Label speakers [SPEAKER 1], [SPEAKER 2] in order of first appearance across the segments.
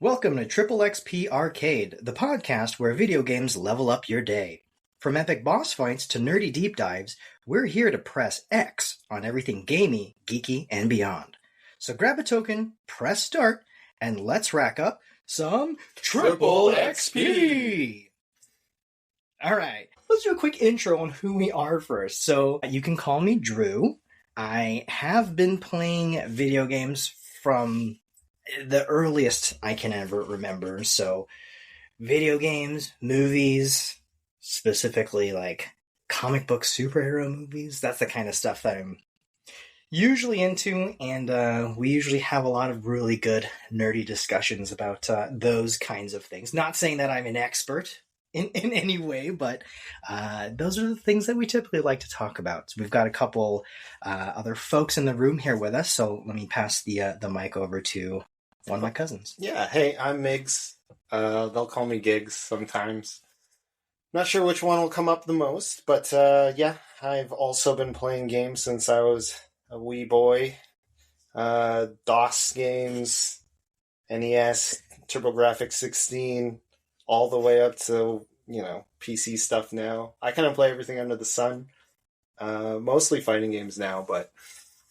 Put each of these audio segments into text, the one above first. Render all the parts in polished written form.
[SPEAKER 1] Welcome to Triple XP Arcade, the podcast where video games level up your day. From epic boss fights to nerdy deep dives, we're here to press X on everything gamey, geeky, and beyond. So grab a token, press start, and let's rack up some Triple XP! Alright, let's do a quick intro on who we are first. So you can call me Drew. I have been playing video games from the earliest I can ever remember. So video games, movies, specifically like comic book superhero movies. That's the kind of stuff that I'm usually into. And we usually have a lot of really good nerdy discussions about those kinds of things. Not saying that I'm an expert in any way, but those are the things that we typically like to talk about. So we've got a couple other folks in the room here with us. So let me pass the mic over to one of my cousins.
[SPEAKER 2] Yeah, hey, I'm Migs. They'll call me Giggz sometimes. Not sure which one will come up the most, but yeah, I've also been playing games since I was a wee boy. DOS games, NES, TurboGrafx 16, all the way up to, PC stuff now. I kind of play everything under the sun. Mostly fighting games now, but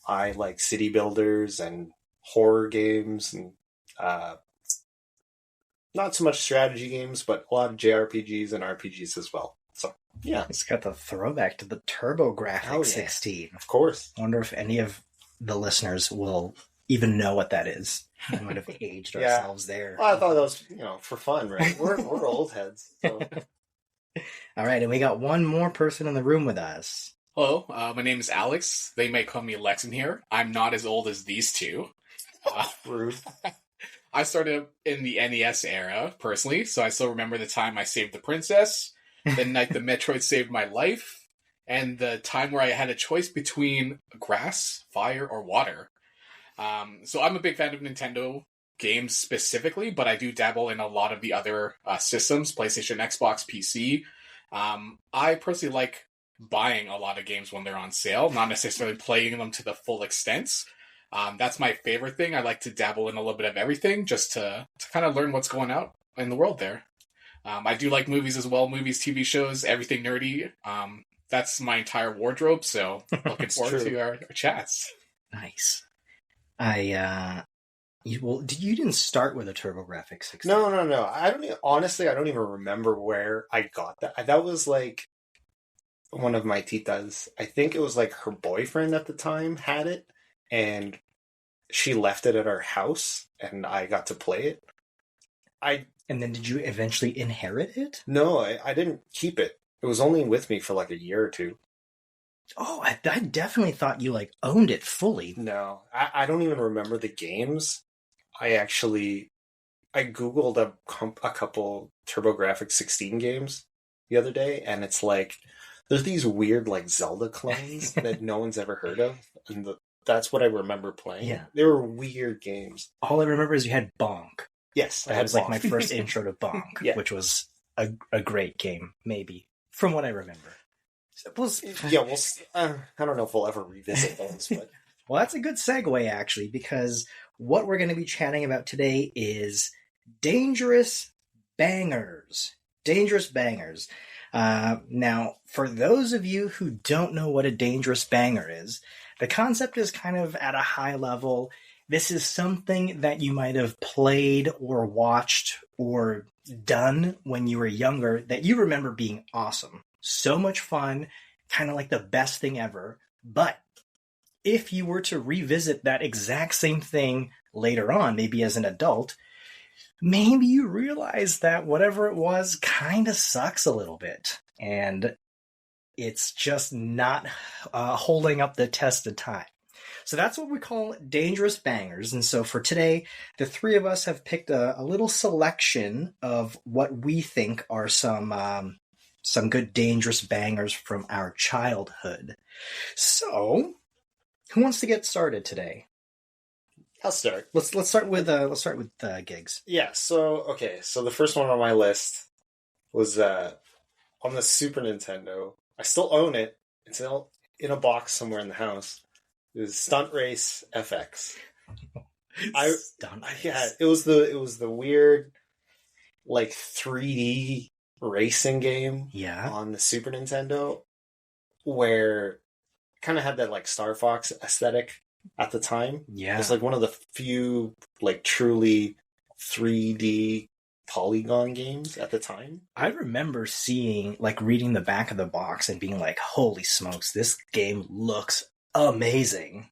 [SPEAKER 2] I like city builders and horror games and not so much strategy games, but a lot of JRPGs and RPGs as well. So, yeah.
[SPEAKER 1] It's got the throwback to the TurboGrafx 16.
[SPEAKER 2] Of course.
[SPEAKER 1] I wonder if any of the listeners will even know what that is. We might have aged ourselves there.
[SPEAKER 2] Well, I thought that was, for fun, right? We're old heads. So.
[SPEAKER 1] All right, and we got one more person in the room with us.
[SPEAKER 3] Hello, my name is Alex. They might call me Lex in here. I'm not as old as these two.
[SPEAKER 2] Rude.
[SPEAKER 3] I started in the NES era, personally, so I still remember the time I saved the princess, the night the Metroid saved my life, and the time where I had a choice between grass, fire, or water. So I'm a big fan of Nintendo games specifically, but I do dabble in a lot of the other systems, PlayStation, Xbox, PC. I personally like buying a lot of games when they're on sale, not necessarily playing them to the full extent. That's my favorite thing. I like to dabble in a little bit of everything just to kind of learn what's going out in the world there. I do like movies as well, movies, TV shows, everything nerdy. That's my entire wardrobe, so looking forward to our chats.
[SPEAKER 1] Nice. You didn't start with a TurboGrafx 16.
[SPEAKER 2] No. Honestly, I don't even remember where I got that. That was like one of my titas. I think it was like her boyfriend at the time had it, and she left it at our house, and I got to play it.
[SPEAKER 1] And then did you eventually inherit it?
[SPEAKER 2] No, I didn't keep it. It was only with me for like a year or two.
[SPEAKER 1] Oh, I definitely thought you owned it fully.
[SPEAKER 2] No, I don't even remember the games. I Googled a couple TurboGrafx 16 games the other day, and it's like, there's these weird Zelda clones that no one's ever heard of, and that's what I remember playing.
[SPEAKER 1] Yeah.
[SPEAKER 2] They were weird games.
[SPEAKER 1] All I remember is you had Bonk.
[SPEAKER 2] Yes,
[SPEAKER 1] That was my first intro to Bonk,
[SPEAKER 2] Yeah.
[SPEAKER 1] which was a great game, maybe, from what I remember.
[SPEAKER 2] I don't know if we'll ever revisit those, but...
[SPEAKER 1] Well, that's a good segue, actually, because what we're going to be chatting about today is dangerous bangers. Dangerous bangers. Now, for those of you who don't know what a dangerous banger is, the concept is kind of at a high level. This is something that you might have played or watched or done when you were younger that you remember being awesome. So much fun, kind of like the best thing ever. But if you were to revisit that exact same thing later on, maybe as an adult, maybe you realize that whatever it was kind of sucks a little bit. And it's just not holding up the test of time. So that's what we call dangerous bangers. And so for today, the three of us have picked a little selection of what we think are some good dangerous bangers from our childhood. So, who wants to get started today?
[SPEAKER 2] I'll start.
[SPEAKER 1] Let's start with Giggz.
[SPEAKER 2] Yeah. So the first one on my list was on the Super Nintendo. I still own it. It's in a box somewhere in the house. It was Stunt Race FX.
[SPEAKER 1] Stunt race.
[SPEAKER 2] Yeah, it was the weird like 3D racing game
[SPEAKER 1] Yeah.
[SPEAKER 2] on the Super Nintendo where kind of had that like Star Fox aesthetic at the time.
[SPEAKER 1] Yeah.
[SPEAKER 2] It was like one of the few like truly 3D polygon games at the time.
[SPEAKER 1] I remember seeing, like, reading the back of the box and being like, holy smokes, this game looks amazing.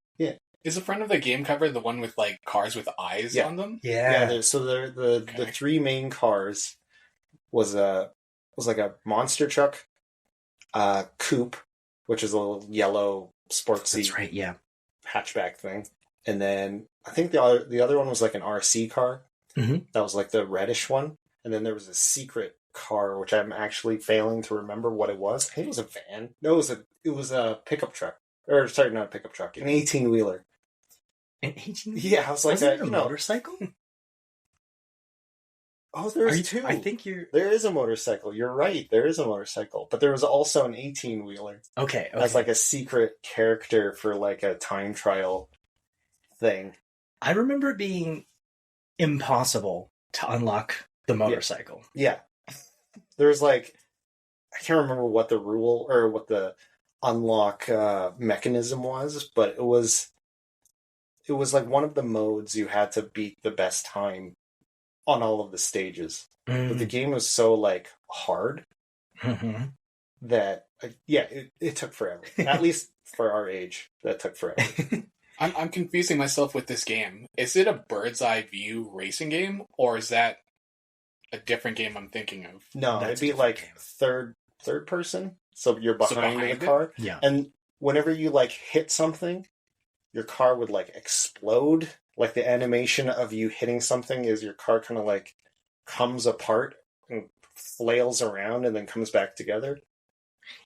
[SPEAKER 3] Is the front of the game cover the one with like cars with eyes on them?
[SPEAKER 1] Yeah.
[SPEAKER 2] The three main cars was like a monster truck, coupe, which is a little yellow sportsy
[SPEAKER 1] That's right, yeah.
[SPEAKER 2] hatchback thing, and then I think the other one was like an RC car.
[SPEAKER 1] Mm-hmm.
[SPEAKER 2] That was like the reddish one, and then there was a secret car which I'm actually failing to remember what it was. I think it was a van. No, it was a pickup truck, or sorry, not a pickup truck, an 18-wheeler.
[SPEAKER 1] An 18?
[SPEAKER 2] Yeah, I was like,
[SPEAKER 1] Wasn't it a motorcycle?
[SPEAKER 2] Oh, there's two.
[SPEAKER 1] I think
[SPEAKER 2] There is a motorcycle. You're right. There is a motorcycle, but there was also an 18-wheeler.
[SPEAKER 1] Okay.
[SPEAKER 2] As like a secret character for like a time trial thing.
[SPEAKER 1] I remember it being impossible to unlock the motorcycle.
[SPEAKER 2] Yeah. There's like, I can't remember what the rule or what the unlock mechanism was, but it was like one of the modes you had to beat the best time on all of the stages. But the game was so like hard that it took forever. At least for our age, that took forever.
[SPEAKER 3] I'm confusing myself with this game. Is it a bird's eye view racing game, or is that a different game I'm thinking of?
[SPEAKER 2] No, it'd be like third person. So you're behind the car.
[SPEAKER 1] Yeah.
[SPEAKER 2] And whenever you like hit something, your car would like explode. Like the animation of you hitting something is your car kind of like comes apart and flails around and then comes back together.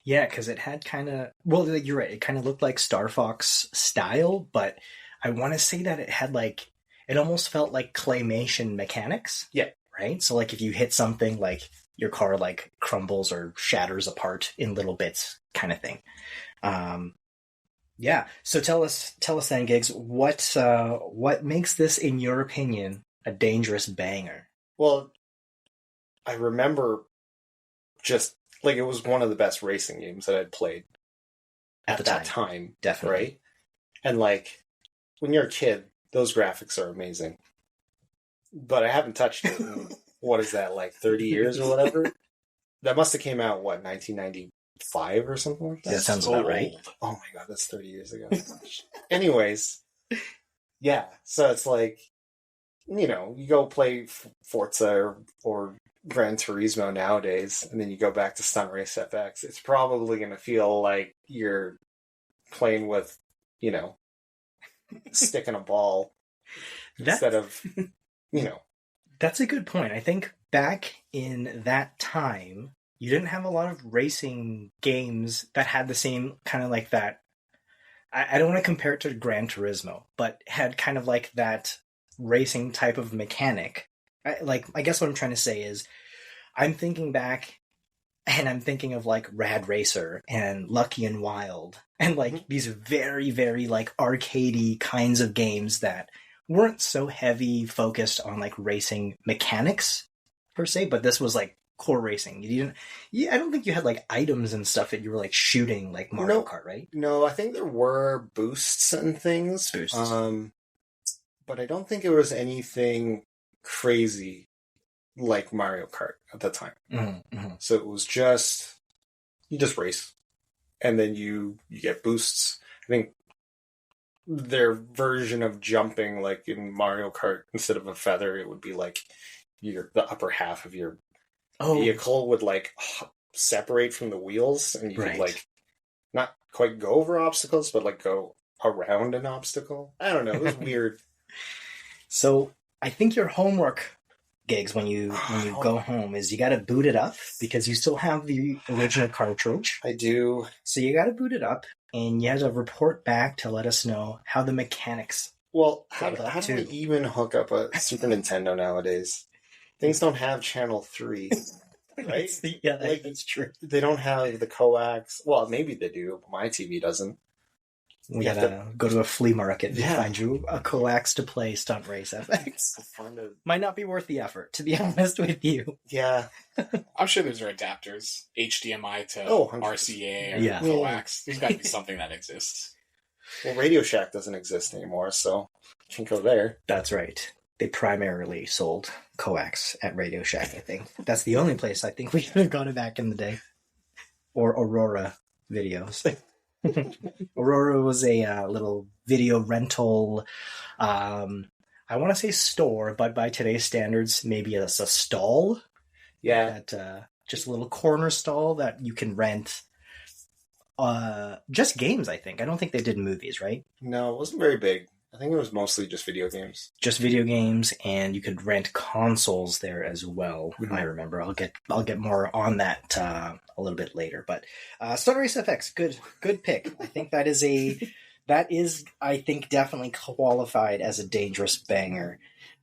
[SPEAKER 1] Yeah, because it had kind of... Well, you're right. It kind of looked like Star Fox style, but I want to say that it had like... It almost felt like claymation mechanics.
[SPEAKER 2] Yeah.
[SPEAKER 1] Right? So like if you hit something, like your car like crumbles or shatters apart in little bits kind of thing. Yeah. So tell us then, Giggz, what makes this, in your opinion, a dangerous banger?
[SPEAKER 2] Well, I remember just like it was one of the best racing games that I'd played at that time.
[SPEAKER 1] Definitely.
[SPEAKER 2] Right? And like when you're a kid, those graphics are amazing. But I haven't touched it in, what is that, like 30 years or whatever? That must have came out, 1995 or something like that?
[SPEAKER 1] That sounds about right.
[SPEAKER 2] Oh my god, that's 30 years ago. Anyways, yeah, so it's like, you go play Forza or Gran Turismo nowadays, and then you go back to Stunt Race FX, it's probably going to feel like you're playing with, stick in a ball instead of,
[SPEAKER 1] That's a good point. I think back in that time, you didn't have a lot of racing games that had the same kind of like that. I don't want to compare it to Gran Turismo, but had kind of like that racing type of mechanic. I guess what I'm trying to say is I'm thinking back and I'm thinking of like Rad Racer and Lucky and Wild and like these very, very like arcadey kinds of games that weren't so heavy focused on like racing mechanics per se, but this was like core racing. I don't think you had like items and stuff that you were like shooting like Mario Kart, right?
[SPEAKER 2] No, I think there were boosts and things.
[SPEAKER 1] Boosts.
[SPEAKER 2] But I don't think it was anything crazy like Mario Kart at the time.
[SPEAKER 1] Mm-hmm.
[SPEAKER 2] So it was just, you just race. And then you get boosts. I think their version of jumping, like in Mario Kart, instead of a feather, it would be like the upper half of your vehicle would like separate from the wheels, and you could like not quite go over obstacles, but like go around an obstacle. I don't know. It was weird.
[SPEAKER 1] So I think your homework, Giggz, when you go home is you got to boot it up because you still have the original cartridge.
[SPEAKER 2] I do.
[SPEAKER 1] So you got to boot it up, and you have to report back to let us know how the mechanics.
[SPEAKER 2] Well, how do we even hook up a Super Nintendo nowadays? Things don't have Channel 3, right?
[SPEAKER 1] That's true.
[SPEAKER 2] They don't have the coax. Well, maybe they do, but my TV doesn't.
[SPEAKER 1] We
[SPEAKER 2] You have
[SPEAKER 1] gotta go to a flea market and
[SPEAKER 2] Yeah.
[SPEAKER 1] find you a coax to play Stunt Race FX.
[SPEAKER 2] Find a-
[SPEAKER 1] Might not be worth the effort, to be honest with you.
[SPEAKER 2] Yeah.
[SPEAKER 3] I'm sure there's adapters, HDMI to
[SPEAKER 2] 100%.
[SPEAKER 3] RCA or
[SPEAKER 1] Yeah.
[SPEAKER 3] coax. There's got to be something that exists.
[SPEAKER 2] Well, Radio Shack doesn't exist anymore, so you can go there.
[SPEAKER 1] That's right. They primarily sold coax at Radio Shack, I think. That's the only place I think we could have got it back in the day. Or Aurora videos. Aurora was a little video rental, I want to say store, but by today's standards, maybe it's a stall.
[SPEAKER 2] Yeah.
[SPEAKER 1] That just a little corner stall that you can rent. Just games, I think. I don't think they did movies, right?
[SPEAKER 2] No, it wasn't very big. I think it was mostly just video games.
[SPEAKER 1] Just video games, and you could rent consoles there as well.
[SPEAKER 2] Mhm.
[SPEAKER 1] I remember. I'll get more on that a little bit later. But Stunt Race FX, good pick. I think that is I think definitely qualified as a dangerous banger.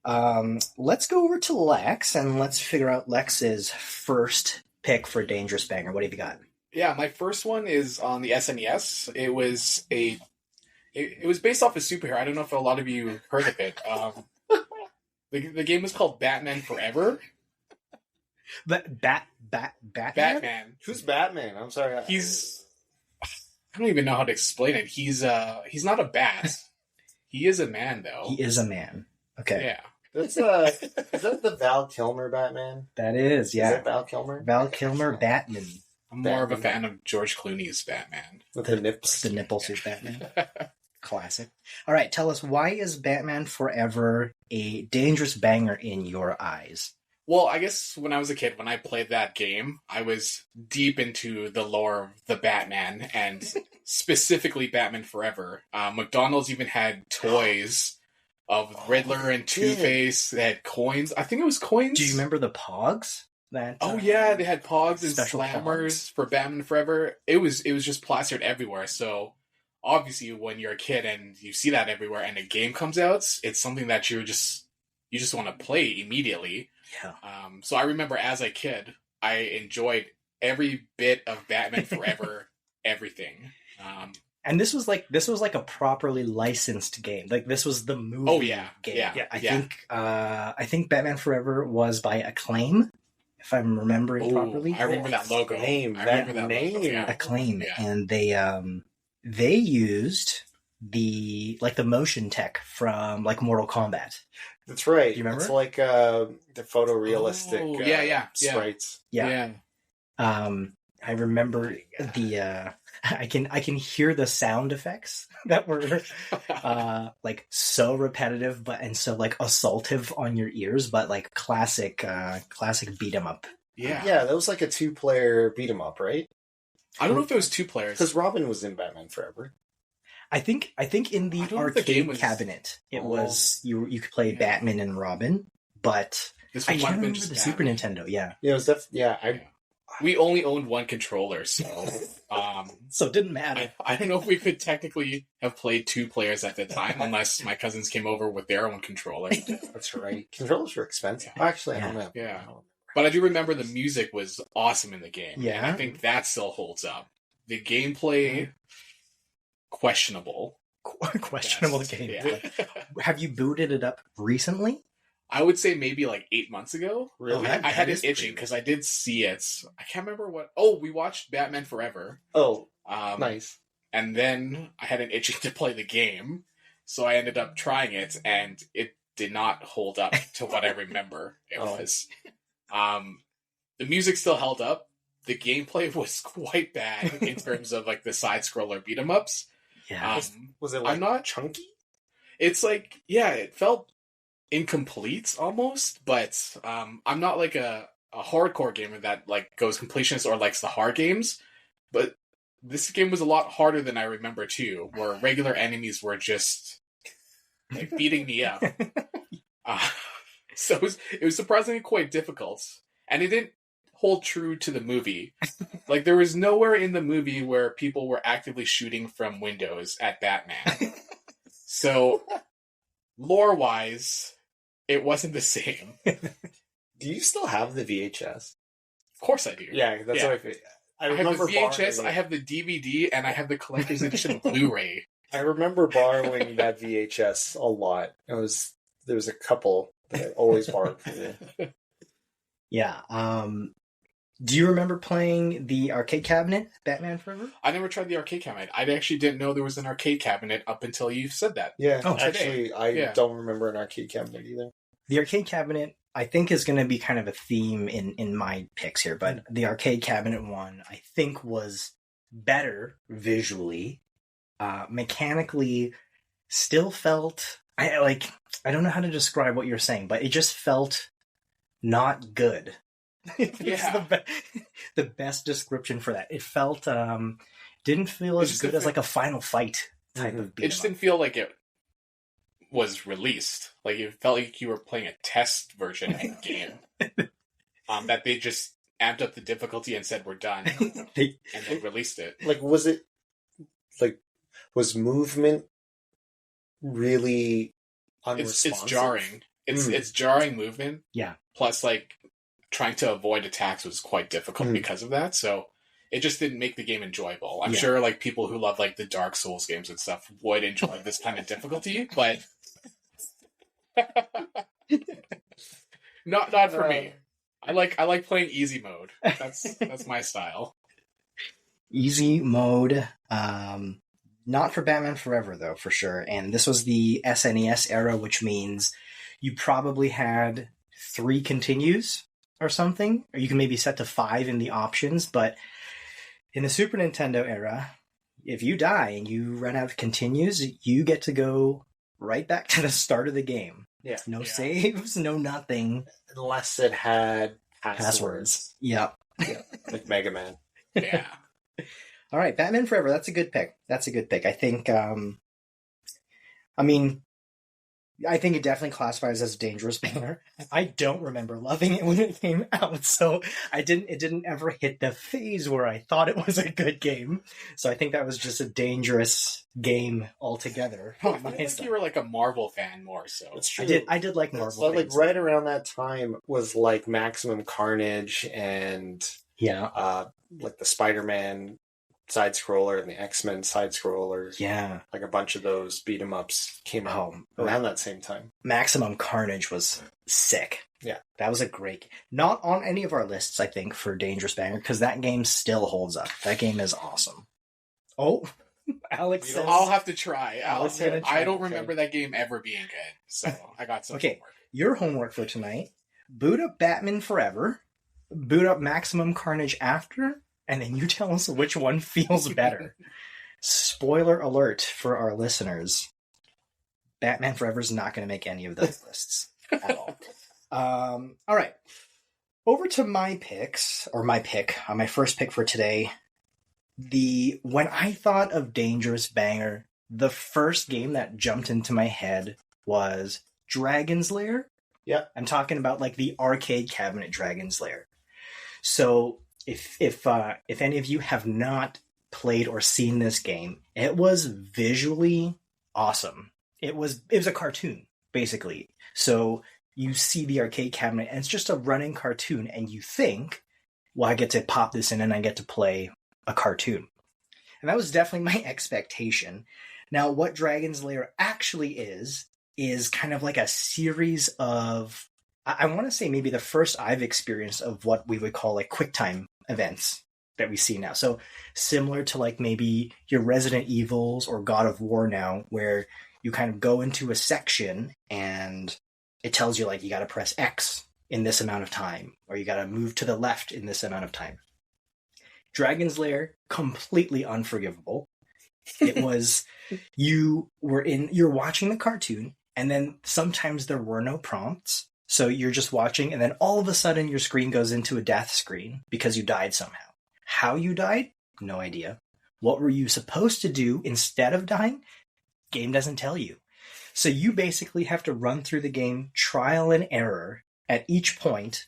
[SPEAKER 1] Let's go over to Lex and let's figure out Lex's first pick for dangerous banger. What have you got?
[SPEAKER 3] Yeah, my first one is on the SNES. It was based off a superhero. I don't know if a lot of you heard of it. The game was called Batman Forever.
[SPEAKER 1] Batman?
[SPEAKER 3] Batman.
[SPEAKER 2] Who's Batman? I'm sorry.
[SPEAKER 3] I don't even know how to explain it. He's not a bat. He is a man, though.
[SPEAKER 1] He is a man. Okay.
[SPEAKER 3] Yeah.
[SPEAKER 2] That's is that the Val Kilmer Batman?
[SPEAKER 1] That is,
[SPEAKER 2] Is
[SPEAKER 1] yeah.
[SPEAKER 2] that Val Kilmer?
[SPEAKER 1] Val Kilmer Batman.
[SPEAKER 3] I'm more of a
[SPEAKER 2] Batman.
[SPEAKER 3] fan of George Clooney's Batman.
[SPEAKER 2] With the nips.
[SPEAKER 1] The nipple suit Batman. Classic. All right, tell us, why is Batman Forever a dangerous banger in your eyes?
[SPEAKER 3] Well, I guess when I was a kid, when I played that game, I was deep into the lore of the Batman, and specifically Batman Forever. McDonald's even had toys of Riddler and Two-Face. They had coins. I think it was coins.
[SPEAKER 1] Do you remember the Pogs?
[SPEAKER 3] Oh yeah, they had Pogs and
[SPEAKER 1] special
[SPEAKER 3] Slammers
[SPEAKER 1] Pogs.
[SPEAKER 3] for Batman Forever. It was just plastered everywhere. So obviously, when you're a kid and you see that everywhere, and a game comes out, it's something that you just want to play immedially.
[SPEAKER 1] Yeah.
[SPEAKER 3] So I remember as a kid, I enjoyed every bit of Batman Forever, everything.
[SPEAKER 1] And this was like a properly licensed game. Like this was the movie
[SPEAKER 3] Oh, yeah,
[SPEAKER 1] game.
[SPEAKER 3] yeah,
[SPEAKER 1] I think Batman Forever was by Acclaim, if I'm remembering properly.
[SPEAKER 3] I remember that logo.
[SPEAKER 2] Name,
[SPEAKER 3] I remember
[SPEAKER 2] that
[SPEAKER 3] logo,
[SPEAKER 2] name.
[SPEAKER 3] yeah.
[SPEAKER 1] Acclaim,
[SPEAKER 3] Yeah.
[SPEAKER 1] and they used the motion tech from like Mortal Kombat.
[SPEAKER 2] That's right.
[SPEAKER 1] Do you remember?
[SPEAKER 2] It's like the photorealistic
[SPEAKER 3] Oh, yeah.
[SPEAKER 2] sprites.
[SPEAKER 1] Yeah. I remember I can hear the sound effects that were like so repetitive and so like assaultive on your ears, but like classic beat 'em up.
[SPEAKER 3] Yeah.
[SPEAKER 2] Yeah, that was like a 2-player beat 'em up, right?
[SPEAKER 3] I don't know if it was 2 players.
[SPEAKER 2] Because Robin was in Batman Forever.
[SPEAKER 1] I think in the
[SPEAKER 3] I don't know if the
[SPEAKER 1] arcade
[SPEAKER 3] game was-
[SPEAKER 1] cabinet it
[SPEAKER 2] Oh.
[SPEAKER 1] was you could play
[SPEAKER 3] Yeah.
[SPEAKER 1] Batman and Robin, but
[SPEAKER 3] This
[SPEAKER 1] I
[SPEAKER 3] one might
[SPEAKER 1] can't
[SPEAKER 3] have been
[SPEAKER 1] remember
[SPEAKER 3] just
[SPEAKER 1] the Super
[SPEAKER 3] Batman.
[SPEAKER 1] Nintendo. Yeah,
[SPEAKER 2] Yeah, it was
[SPEAKER 3] We only owned one controller, so
[SPEAKER 1] so it didn't matter.
[SPEAKER 3] I don't know if we could technically have played 2 players at the time, unless my cousins came over with their own controller.
[SPEAKER 2] that's right. Controllers were expensive. Actually, I don't know.
[SPEAKER 3] Yeah.
[SPEAKER 2] I don't
[SPEAKER 3] But I do remember the music was awesome in the game.
[SPEAKER 1] Yeah.
[SPEAKER 3] And I think that still holds up. The gameplay, questionable.
[SPEAKER 1] Questionable
[SPEAKER 3] Best.
[SPEAKER 1] game.
[SPEAKER 3] Yeah.
[SPEAKER 1] Have you booted it up recently?
[SPEAKER 3] I would say maybe like 8 months ago.
[SPEAKER 2] Really?
[SPEAKER 1] that-
[SPEAKER 3] I had
[SPEAKER 1] that
[SPEAKER 3] it
[SPEAKER 1] is pretty
[SPEAKER 3] itching because I did see it. I can't remember what. Oh, we watched Batman Forever.
[SPEAKER 2] Oh,
[SPEAKER 3] Um,
[SPEAKER 2] nice.
[SPEAKER 3] And then I had an itching to play the game. So I ended up trying it, and it did not hold up to what I remember it
[SPEAKER 2] Oh.
[SPEAKER 3] was. The music still held up. The gameplay was quite bad in terms of like the side scroller beat 'em ups.
[SPEAKER 1] Yeah.
[SPEAKER 2] Was it like
[SPEAKER 3] I'm not
[SPEAKER 2] chunky?
[SPEAKER 3] It's like, yeah, it felt incomplete almost, but I'm not like a hardcore gamer that like goes completionist or likes the hard games. But this game was a lot harder than I remember too, where regular enemies were just like beating me up. So it was surprisingly quite difficult, and it didn't hold true to the movie. Like there was nowhere in the movie where people were actively shooting from windows at Batman. So lore-wise, it wasn't the same.
[SPEAKER 2] Do you still have the VHS?
[SPEAKER 3] Of course I do.
[SPEAKER 2] Yeah, that's
[SPEAKER 3] Yeah.
[SPEAKER 2] what I feel. I
[SPEAKER 3] I have
[SPEAKER 2] remember
[SPEAKER 3] the VHS,
[SPEAKER 2] borrowing
[SPEAKER 3] I
[SPEAKER 2] it.
[SPEAKER 3] have the DVD, and I have the collector's edition Blu-ray.
[SPEAKER 2] I remember borrowing that VHS a lot. There was a couple that I always borrowed from you.
[SPEAKER 1] Yeah. Do you remember playing the arcade cabinet, Batman Forever?
[SPEAKER 3] I never tried the arcade cabinet. I actually didn't know there was an arcade cabinet up until you said that.
[SPEAKER 2] Yeah,
[SPEAKER 1] Oh,
[SPEAKER 2] actually, I don't remember an arcade cabinet either.
[SPEAKER 1] The arcade cabinet, I think, is going to be kind of a theme in my picks here, but the arcade cabinet one, I think, was better visually. Mechanically, still felt... I don't know how to describe what you're saying, but it just felt not good.
[SPEAKER 3] Yeah.
[SPEAKER 1] The best description for that. It felt... didn't feel as good as like a Final Fight type of beat.
[SPEAKER 3] It just didn't feel like it was released. Like it felt like you were playing a test version of the game. That they just amped up the difficulty and said we're done, and they released it.
[SPEAKER 2] Like, was movement really unresponsive?
[SPEAKER 3] It's jarring. It's jarring movement.
[SPEAKER 1] Yeah.
[SPEAKER 3] Plus, like trying to avoid attacks was quite difficult because of that. So it just didn't make the game enjoyable. I'm sure like people who love like the Dark Souls games and stuff would enjoy this kind of difficulty, but not for me. I like playing easy mode. That's my style.
[SPEAKER 1] Easy mode. Not for Batman Forever though, for sure. And this was the SNES era, which means you probably had 3 continues or something, or you can maybe set to 5 in the options, but in the Super Nintendo era, if you die and you run out of continues, you get to go right back to the start of the game.
[SPEAKER 2] Yeah.
[SPEAKER 1] No saves, no nothing.
[SPEAKER 2] Unless it had passwords.
[SPEAKER 1] Yep.
[SPEAKER 2] Like Mega Man.
[SPEAKER 3] Yeah.
[SPEAKER 1] All right, Batman Forever. That's a good pick. I think, I think it definitely classifies as a dangerous banger. I don't remember loving it when it came out, so it didn't ever hit the phase where I thought it was a good game. So I think that was just a dangerous game altogether.
[SPEAKER 3] I feel like you were like a Marvel fan more so.
[SPEAKER 2] It's true.
[SPEAKER 1] I did like Marvel.
[SPEAKER 2] So, like right around that time was like Maximum Carnage and like the Spider-Man side scroller and the X-Men side scroller.
[SPEAKER 1] Yeah.
[SPEAKER 2] Like a bunch of those beat 'em ups came out around that same time.
[SPEAKER 1] Maximum Carnage was sick.
[SPEAKER 2] Yeah.
[SPEAKER 1] That was a great... Not on any of our lists, I think, for Dangerous Banger, because that game still holds up. That game is awesome. Oh, Alex says...
[SPEAKER 3] I'll have to try.
[SPEAKER 1] I
[SPEAKER 3] don't remember that game ever being good, so I got some homework.
[SPEAKER 1] Your homework for tonight, boot up Batman Forever, boot up Maximum Carnage after, and then you tell us which one feels better. Spoiler alert for our listeners. Batman Forever is not going to make any of those lists at all. All right. Over to my picks, or my first pick for today. When I thought of Dangerous Banger, the first game that jumped into my head was Dragon's Lair.
[SPEAKER 2] Yeah.
[SPEAKER 1] I'm talking about like the arcade cabinet Dragon's Lair. So if any of you have not played or seen this game, it was visually awesome. It was a cartoon, basically. So you see the arcade cabinet and it's just a running cartoon and you think, well, I get to pop this in and I get to play a cartoon. And that was definitely my expectation. Now, what Dragon's Lair actually is kind of like a series of, I want to say maybe the first I've experienced of what we would call like QuickTime events that we see now. So similar to like maybe your Resident Evils or God of War now, where you kind of go into a section and it tells you like you got to press X in this amount of time, or you got to move to the left in this amount of time. Dragon's Lair, completely unforgivable. It was, you're watching the cartoon, and then sometimes there were no prompts. So you're just watching, and then all of a sudden your screen goes into a death screen because you died somehow. How you died? No idea. What were you supposed to do instead of dying? Game doesn't tell you. So you basically have to run through the game, trial and error at each point.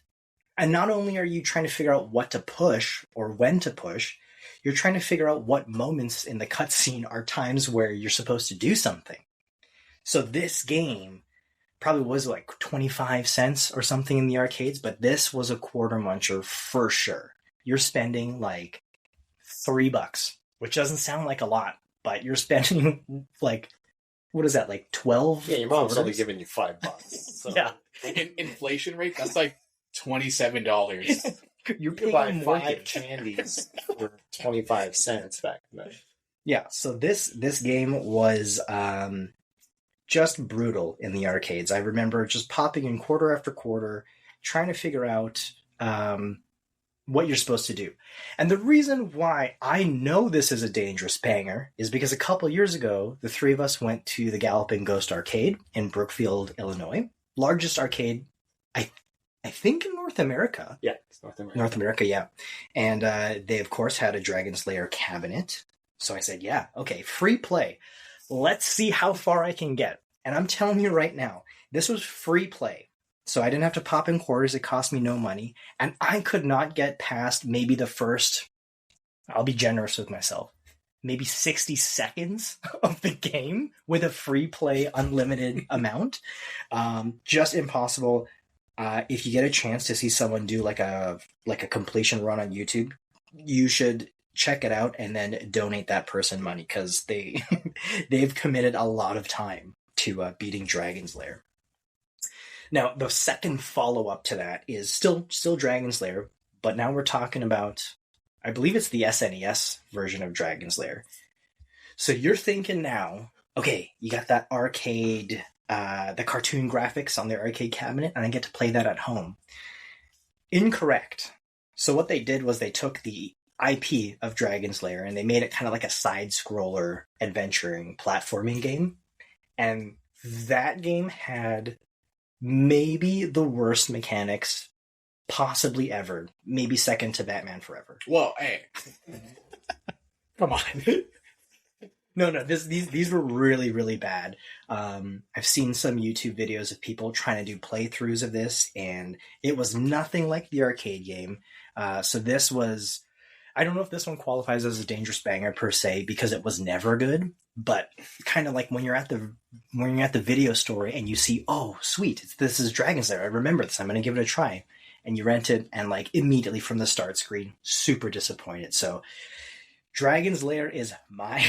[SPEAKER 1] And not only are you trying to figure out what to push or when to push, you're trying to figure out what moments in the cutscene are times where you're supposed to do something. So this game probably was like 25 cents or something in the arcades, but this was a quarter muncher for sure. You're spending like $3, which doesn't sound like a lot, but you're spending like, what is that, like 12?
[SPEAKER 2] Yeah, your mom's only
[SPEAKER 1] quarters?
[SPEAKER 2] giving you $5. So
[SPEAKER 1] Yeah.
[SPEAKER 3] In inflation rate, that's like $27.
[SPEAKER 1] You're
[SPEAKER 2] you could
[SPEAKER 1] paying
[SPEAKER 2] buy
[SPEAKER 1] a
[SPEAKER 2] 5
[SPEAKER 1] mortgage.
[SPEAKER 2] candies for 25 cents back then.
[SPEAKER 1] Yeah, so this game was just brutal in the arcades. I remember just popping in quarter after quarter, trying to figure out what you're supposed to do. And the reason why I know this is a dangerous banger is because a couple years ago, the three of us went to the Galloping Ghost Arcade in Brookfield, Illinois. Largest arcade, I think, in North America.
[SPEAKER 2] Yeah, it's North America.
[SPEAKER 1] North America, yeah. And they, of course, had a Dragon's Lair cabinet. So I said, yeah, okay, free play. Let's see how far I can get. And I'm telling you right now, this was free play. So I didn't have to pop in quarters. It cost me no money. And I could not get past maybe the first, I'll be generous with myself, maybe 60 seconds of the game with a free play unlimited amount. Just impossible. If you get a chance to see someone do like a completion run on YouTube, you should check it out and then donate that person money, because they've committed a lot of time to beating Dragon's Lair. Now, the second follow-up to that is still Dragon's Lair, but now we're talking about, I believe it's the SNES version of Dragon's Lair. So you're thinking now, okay, you got that arcade, the cartoon graphics on the arcade cabinet, and I get to play that at home. Incorrect. So what they did was they took the IP of Dragon's Lair and they made it kind of like a side-scroller adventuring platforming game. And that game had maybe the worst mechanics possibly ever. Maybe second to Batman Forever.
[SPEAKER 3] Well, hey. Come on.
[SPEAKER 1] No, these were really, really bad. I've seen some YouTube videos of people trying to do playthroughs of this, and it was nothing like the arcade game. So this was, I don't know if this one qualifies as a dangerous banger per se, because it was never good, but kind of like when you're at the video store and you see, oh, sweet, this is Dragon's Lair. I remember this. I'm going to give it a try. And you rent it, and like immediately from the start screen, super disappointed. So Dragon's Lair is my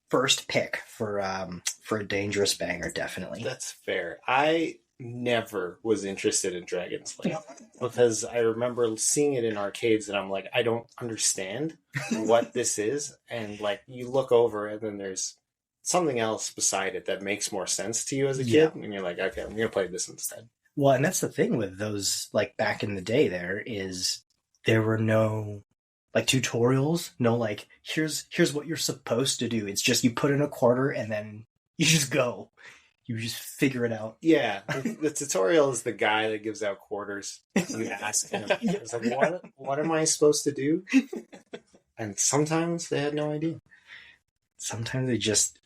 [SPEAKER 1] first pick for a dangerous banger, definitely.
[SPEAKER 2] That's fair. I never was interested in Dragon's Lair because I remember seeing it in arcades and I'm like, I don't understand what this is. And like you look over and then there's something else beside it that makes more sense to you as a kid. And you're like, okay, I'm going to play this instead.
[SPEAKER 1] Well, and that's the thing with those, like back in the day there were no like tutorials, no like, here's what you're supposed to do. It's just you put in a quarter and then you just go. You just figure it out.
[SPEAKER 2] Yeah, the tutorial is the guy that gives out quarters. You ask him. It's like, what am I supposed to do? And sometimes they had no idea.
[SPEAKER 1] Sometimes they just...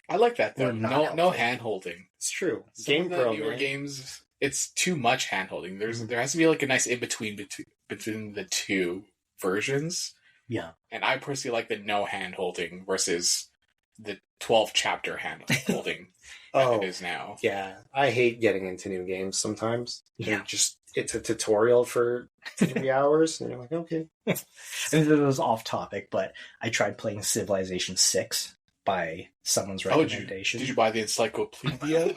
[SPEAKER 3] I like that though.
[SPEAKER 1] Not
[SPEAKER 3] No hand holding.
[SPEAKER 2] It's true.
[SPEAKER 3] Some of the newer games, it's too much hand holding. There has to be like a nice in between the two versions.
[SPEAKER 1] Yeah.
[SPEAKER 3] And I personally like the no hand holding versus the 12 chapter hand holding. It is now.
[SPEAKER 2] Yeah, I hate getting into new games sometimes.
[SPEAKER 1] Yeah.
[SPEAKER 2] It's a tutorial for 3 hours, and you're like, okay.
[SPEAKER 1] And it was off topic, but I tried playing Civilization 6 by someone's recommendation.
[SPEAKER 3] Did you buy the encyclopedia?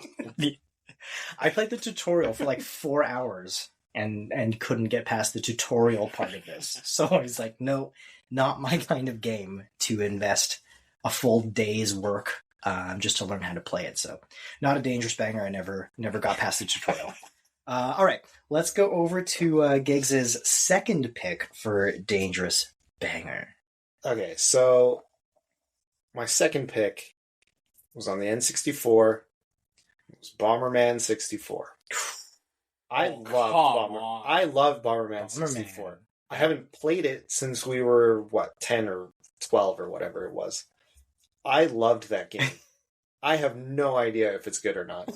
[SPEAKER 1] I played the tutorial for like 4 hours and couldn't get past the tutorial part of this. So I was like, no, not my kind of game to invest a full day's work just to learn how to play it. So not a dangerous banger. I never got past the tutorial. All right, let's go over to Giggz' second pick for dangerous banger.
[SPEAKER 2] Okay, so my second pick was on the N64. It was Bomberman 64. I love Bomberman 64. I haven't played it since we were 10 or 12 or whatever it was. I loved that game. I have no idea if it's good or not.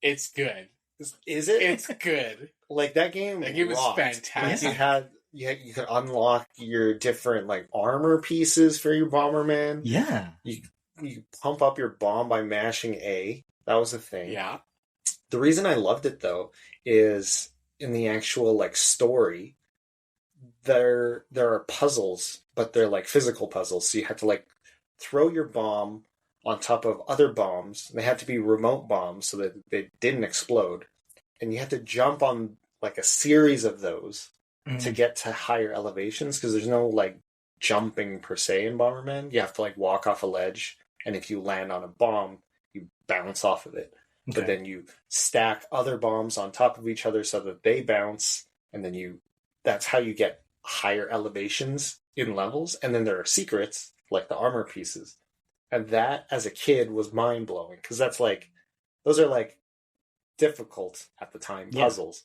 [SPEAKER 3] It's good.
[SPEAKER 2] Is it?
[SPEAKER 3] It's good.
[SPEAKER 2] Like that game.
[SPEAKER 3] That game was fantastic.
[SPEAKER 2] You could unlock your different like armor pieces for your Bomberman.
[SPEAKER 1] Yeah.
[SPEAKER 2] You pump up your bomb by mashing A. That was a thing.
[SPEAKER 3] Yeah.
[SPEAKER 2] The reason I loved it though is in the actual like story. There are puzzles, but they're like physical puzzles. So you have to like throw your bomb on top of other bombs. They have to be remote bombs so that they didn't explode. And you have to jump on like a series of those to get to higher elevations, because there's no like jumping per se in Bomberman. You have to like walk off a ledge, and if you land on a bomb, you bounce off of it.
[SPEAKER 1] Okay.
[SPEAKER 2] But then you stack other bombs on top of each other so that they bounce, and then that's how you get higher elevations in levels. And then there are secrets like the armor pieces. And that as a kid was mind blowing, because those are like difficult at the time puzzles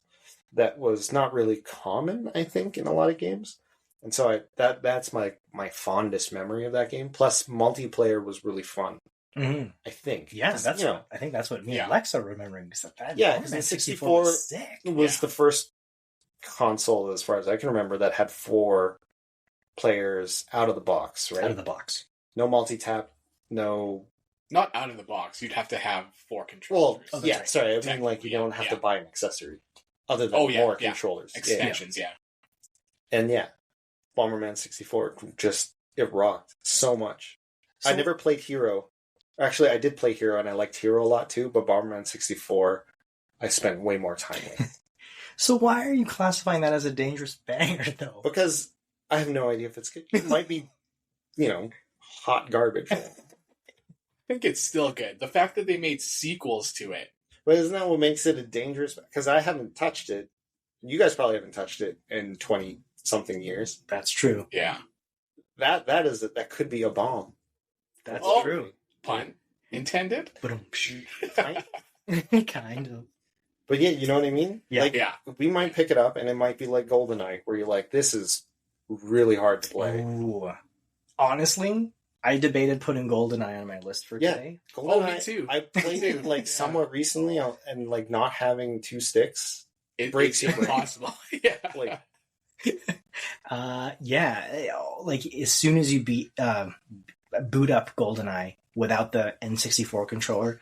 [SPEAKER 2] that was not really common, I think, in a lot of games. And so that's my fondest memory of that game. Plus, multiplayer was really fun.
[SPEAKER 1] Mm-hmm.
[SPEAKER 2] I think.
[SPEAKER 1] Yeah, I think that's what me and Lex are remembering.
[SPEAKER 2] Because the 64 was sick. Was the first console, as far as I can remember, that had 4 players out of the box, right?
[SPEAKER 1] Out of the box.
[SPEAKER 2] No multi-tap, no...
[SPEAKER 3] Not out of the box. You'd have to have 4 controllers.
[SPEAKER 2] Well, sorry. I mean, like, you don't have to buy an accessory. Other than more controllers.
[SPEAKER 3] Extensions,
[SPEAKER 2] And Bomberman 64, it rocked so much. So, I never played Hero. Actually, I did play Hero, and I liked Hero a lot too, but Bomberman 64, I spent way more time with.
[SPEAKER 1] So why are you classifying that as a dangerous banger, though?
[SPEAKER 2] Because I have no idea if it's good. It might be, hot garbage.
[SPEAKER 3] I think it's still good. The fact that they made sequels to it.
[SPEAKER 2] But isn't that what makes it a dangerous... Because I haven't touched it. You guys probably haven't touched it in 20-something years.
[SPEAKER 1] That's true.
[SPEAKER 3] Yeah.
[SPEAKER 2] That could be a bomb.
[SPEAKER 1] That's true.
[SPEAKER 3] Pun intended?
[SPEAKER 1] Kind of.
[SPEAKER 2] But yeah, you know what I mean?
[SPEAKER 1] Yeah.
[SPEAKER 2] We might pick it up, and it might be like GoldenEye, where you're like, this is really hard to play.
[SPEAKER 1] Ooh. Honestly, I debated putting GoldenEye on my list for today.
[SPEAKER 2] GoldenEye,
[SPEAKER 3] me too.
[SPEAKER 2] I played it somewhat recently, and like not having 2 sticks,
[SPEAKER 3] It
[SPEAKER 2] breaks
[SPEAKER 3] it's impossible. Yeah.
[SPEAKER 1] Like as soon as you boot up GoldenEye without the N64 controller,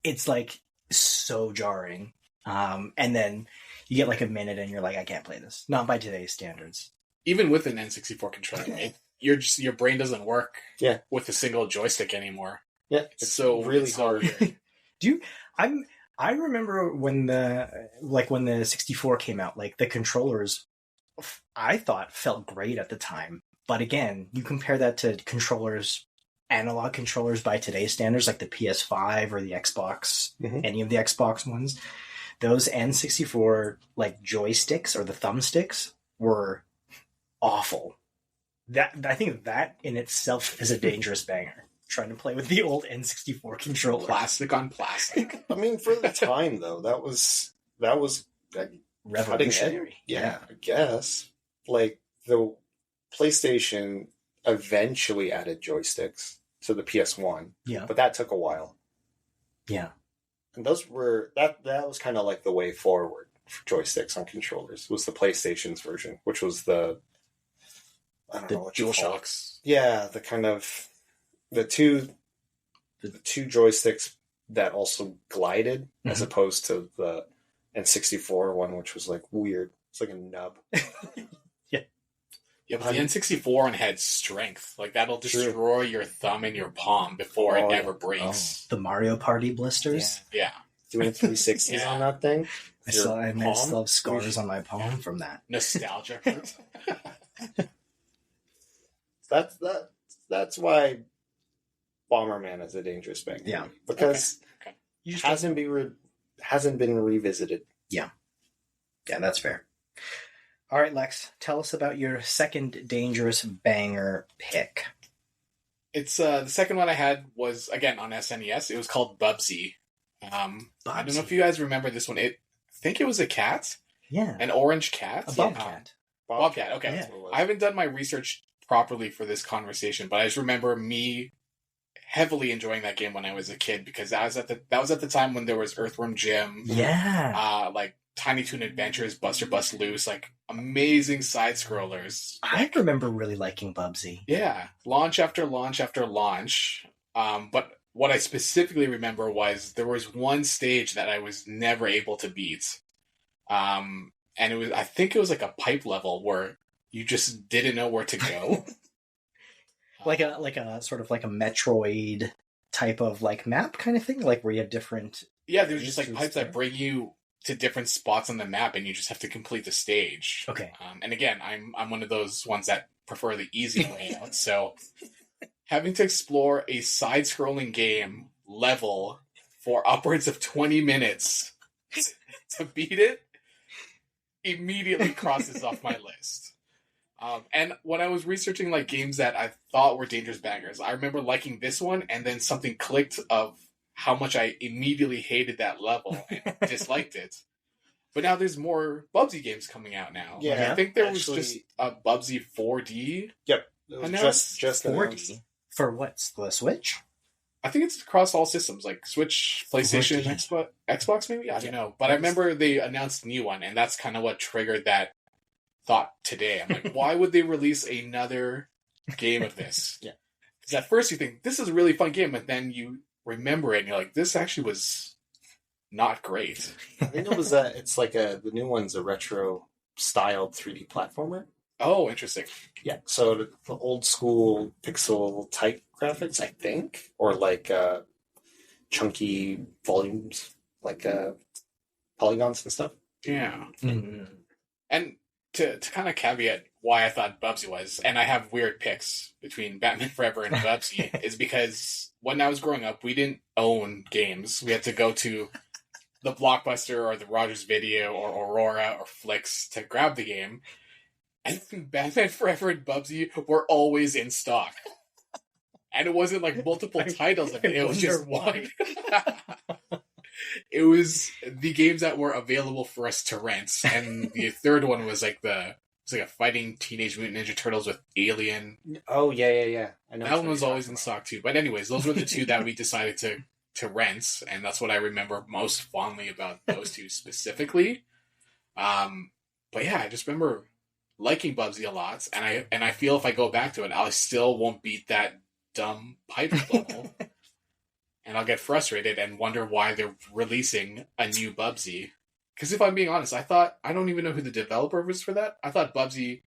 [SPEAKER 1] it's like so jarring. And then you get like a minute and you're like, I can't play this. Not by today's standards.
[SPEAKER 3] Even with an N64 controller, your brain doesn't work with a single joystick anymore.
[SPEAKER 2] Yeah, it's so really hard.
[SPEAKER 1] I remember when the 64 came out, like the controllers, I thought felt great at the time. But again, you compare that to analog controllers by today's standards, like the PS5 or the Xbox, any of the Xbox ones, those N64 like joysticks or the thumbsticks were awful. I think that in itself is a dangerous banger. Trying to play with the old N64 controller.
[SPEAKER 3] Plastic on plastic.
[SPEAKER 2] I mean, for the time though, that was
[SPEAKER 1] revolutionary.
[SPEAKER 2] Yeah, I guess. Like the PlayStation eventually added joysticks to the PS1.
[SPEAKER 1] Yeah.
[SPEAKER 2] But that took a while.
[SPEAKER 1] Yeah.
[SPEAKER 2] And those were that was kind of like the way forward for joysticks on controllers. Was the PlayStation's version, which was the
[SPEAKER 3] DualShocks.
[SPEAKER 2] Yeah, the kind of the two joysticks that also glided, as opposed to the N64 one, which was like weird. It's like a nub.
[SPEAKER 3] Yeah, but the N64 one had strength. Like, that'll destroy your thumb and your palm before it ever breaks.
[SPEAKER 1] The Mario Party blisters?
[SPEAKER 3] Yeah.
[SPEAKER 2] Doing 360s on that thing?
[SPEAKER 1] I still have scars on my palm from that.
[SPEAKER 3] Nostalgia.
[SPEAKER 2] That's why Bomberman is a dangerous thing.
[SPEAKER 1] Yeah.
[SPEAKER 2] Because it hasn't been revisited.
[SPEAKER 1] Yeah. Yeah, that's fair. All right, Lex, tell us about your second dangerous banger pick.
[SPEAKER 3] It's the second one I had was, again, on SNES. It was called Bubsy. I don't know if you guys remember this one. I think it was a cat.
[SPEAKER 1] Yeah.
[SPEAKER 3] An orange cat.
[SPEAKER 1] A bobcat.
[SPEAKER 3] Bobcat, okay.
[SPEAKER 1] Yeah.
[SPEAKER 3] I haven't done my research properly for this conversation, but I just remember me heavily enjoying that game when I was a kid, because that was at the time when there was Earthworm Jim.
[SPEAKER 1] Yeah.
[SPEAKER 3] Like Tiny Toon Adventures, Buster Bust Loose, like amazing side scrollers.
[SPEAKER 1] I remember really liking Bubsy.
[SPEAKER 3] Yeah. Launch after launch after launch. But what I specifically remember was there was one stage that I was never able to beat. And I think it was like a pipe level where you just didn't know where to go.
[SPEAKER 1] like a sort of like a Metroid type of like map kind of thing, like where you have different.
[SPEAKER 3] Yeah, there's just like pipes
[SPEAKER 1] there.
[SPEAKER 3] that bring you to different spots on the map, and you just have to complete the stage.
[SPEAKER 1] Okay.
[SPEAKER 3] And again, I'm one of those ones that prefer the easy way out. So having to explore a side-scrolling game level for upwards of 20 minutes to beat it immediately crosses off my list. And when I was researching like games that I thought were dangerous bangers, I remember liking this one, and then something clicked of how much I immediately hated that level and disliked it. But now there's more Bubsy games coming out now.
[SPEAKER 2] Yeah,
[SPEAKER 3] like, I think there was
[SPEAKER 2] actually-
[SPEAKER 3] just a Bubsy 4D.
[SPEAKER 2] Yep.
[SPEAKER 3] Announced
[SPEAKER 2] Just
[SPEAKER 1] 4D for what's the Switch?
[SPEAKER 3] I think it's across all systems, like Switch, PlayStation,
[SPEAKER 1] 4D.
[SPEAKER 3] Xbox maybe? I don't know. But I remember they announced a new one, and that's kind of what triggered that thought today. I'm like, why would they release another game of this?
[SPEAKER 2] Yeah.
[SPEAKER 3] Because at first you think, this is a really fun game, but then you remember it, and you're like, this actually was not great.
[SPEAKER 2] I think it was it's like the new one's a retro styled 3D platformer.
[SPEAKER 3] Oh, interesting.
[SPEAKER 2] Yeah, so the old school pixel type graphics, I think, or like chunky volumes, like polygons and stuff.
[SPEAKER 3] Yeah.
[SPEAKER 1] Mm-hmm.
[SPEAKER 3] And to kind of caveat why I thought Bubsy was, and I have weird picks between Batman Forever and Bubsy, is because when I was growing up, we didn't own games. We had to go to the Blockbuster or the Rogers Video or Aurora or Flicks to grab the game. And Batman Forever and Bubsy were always in stock. And it wasn't like multiple titles of it. It was just one. It was the games that were available for us to rent. And the third one was like a fighting Teenage Mutant Ninja Turtles with Alien.
[SPEAKER 2] Oh, yeah. I know
[SPEAKER 3] That one was always in stock too. But anyways, those were the two that we decided to rent. And that's what I remember most fondly about those two specifically. But yeah, I just remember liking Bubsy a lot, and I feel if I go back to it, I still won't beat that dumb pipe level, and I'll get frustrated and wonder why they're releasing a new Bubsy. Because if I'm being honest, I don't even know who the developer was for that. I thought Bubsy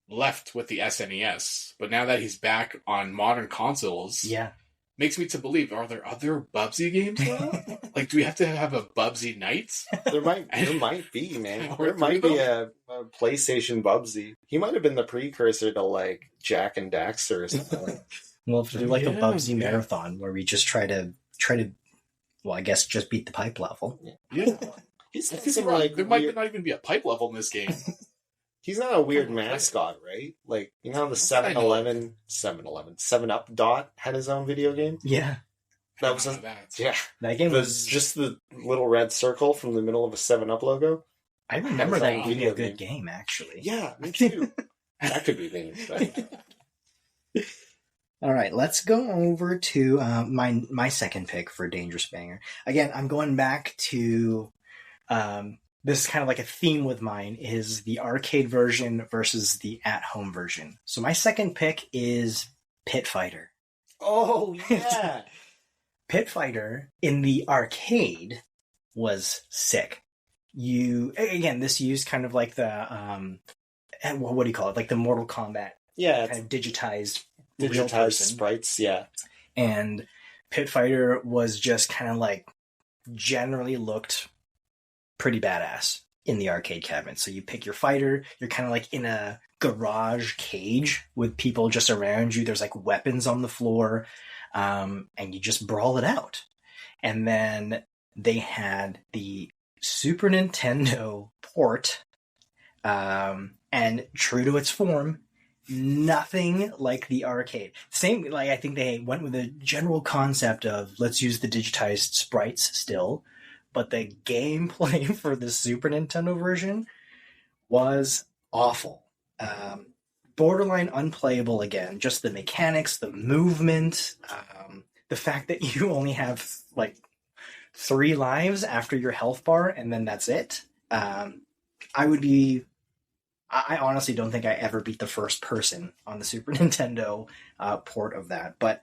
[SPEAKER 3] left with the SNES, but now that he's back on modern consoles,
[SPEAKER 1] Yeah.
[SPEAKER 3] makes me to believe, are there other Bubsy games now? Like, do we have to have a Bubsy night?
[SPEAKER 2] There might be, man.
[SPEAKER 3] Or
[SPEAKER 2] There might
[SPEAKER 3] three
[SPEAKER 2] be a PlayStation Bubsy. He might have been the precursor to like Jack and Daxter or something.
[SPEAKER 1] We'll have to do like a
[SPEAKER 3] Yeah,
[SPEAKER 1] Bubsy
[SPEAKER 3] yeah.
[SPEAKER 1] marathon where we just try to, well, I guess just beat the pipe level.
[SPEAKER 3] Yeah.
[SPEAKER 2] He's
[SPEAKER 3] Because
[SPEAKER 2] some, like,
[SPEAKER 3] there might
[SPEAKER 2] weird-
[SPEAKER 3] not even be a pipe level in this game.
[SPEAKER 2] He's not a weird mascot, right? Like, you know how the
[SPEAKER 3] I know.
[SPEAKER 2] 7-Up dot had his own video game?
[SPEAKER 1] Yeah.
[SPEAKER 2] That was
[SPEAKER 3] that.
[SPEAKER 2] yeah.
[SPEAKER 1] That game was
[SPEAKER 2] Just the little red circle from the middle of a 7-Up logo.
[SPEAKER 1] I remember
[SPEAKER 2] that
[SPEAKER 1] that
[SPEAKER 2] was
[SPEAKER 1] being a
[SPEAKER 2] a
[SPEAKER 1] good
[SPEAKER 2] video
[SPEAKER 1] game, actually.
[SPEAKER 2] Yeah, me too. That could be named. But
[SPEAKER 1] All right, let's go over to my second pick for Dangerous Banger. Again, I'm going back to this is kind of like a theme with mine is the arcade version versus the at-home version. So my second pick is Pit Fighter.
[SPEAKER 2] oh yeah,
[SPEAKER 1] Pit Fighter in the arcade was sick. This used kind of like the what do you call it? Like the Mortal Kombat
[SPEAKER 2] yeah.
[SPEAKER 1] kind of digitized real
[SPEAKER 2] Digitized
[SPEAKER 1] person.
[SPEAKER 2] sprites. Yeah,
[SPEAKER 1] And Pit Fighter was just kind of like generally looked pretty badass in the arcade cabinet. So you pick your fighter, you're kind of like in a garage cage with people just around you. There's like weapons on the floor, and you just brawl it out. And then they had the Super Nintendo port, and true to its form, nothing like the arcade. Same, like I think they went with the general concept of let's use the digitized sprites still, but the gameplay for the Super Nintendo version was awful. Borderline unplayable again. Just the mechanics, the movement, the fact that you only have like 3 lives after your health bar, and then that's it. I honestly don't think I ever beat the first person on the Super Nintendo port of that. But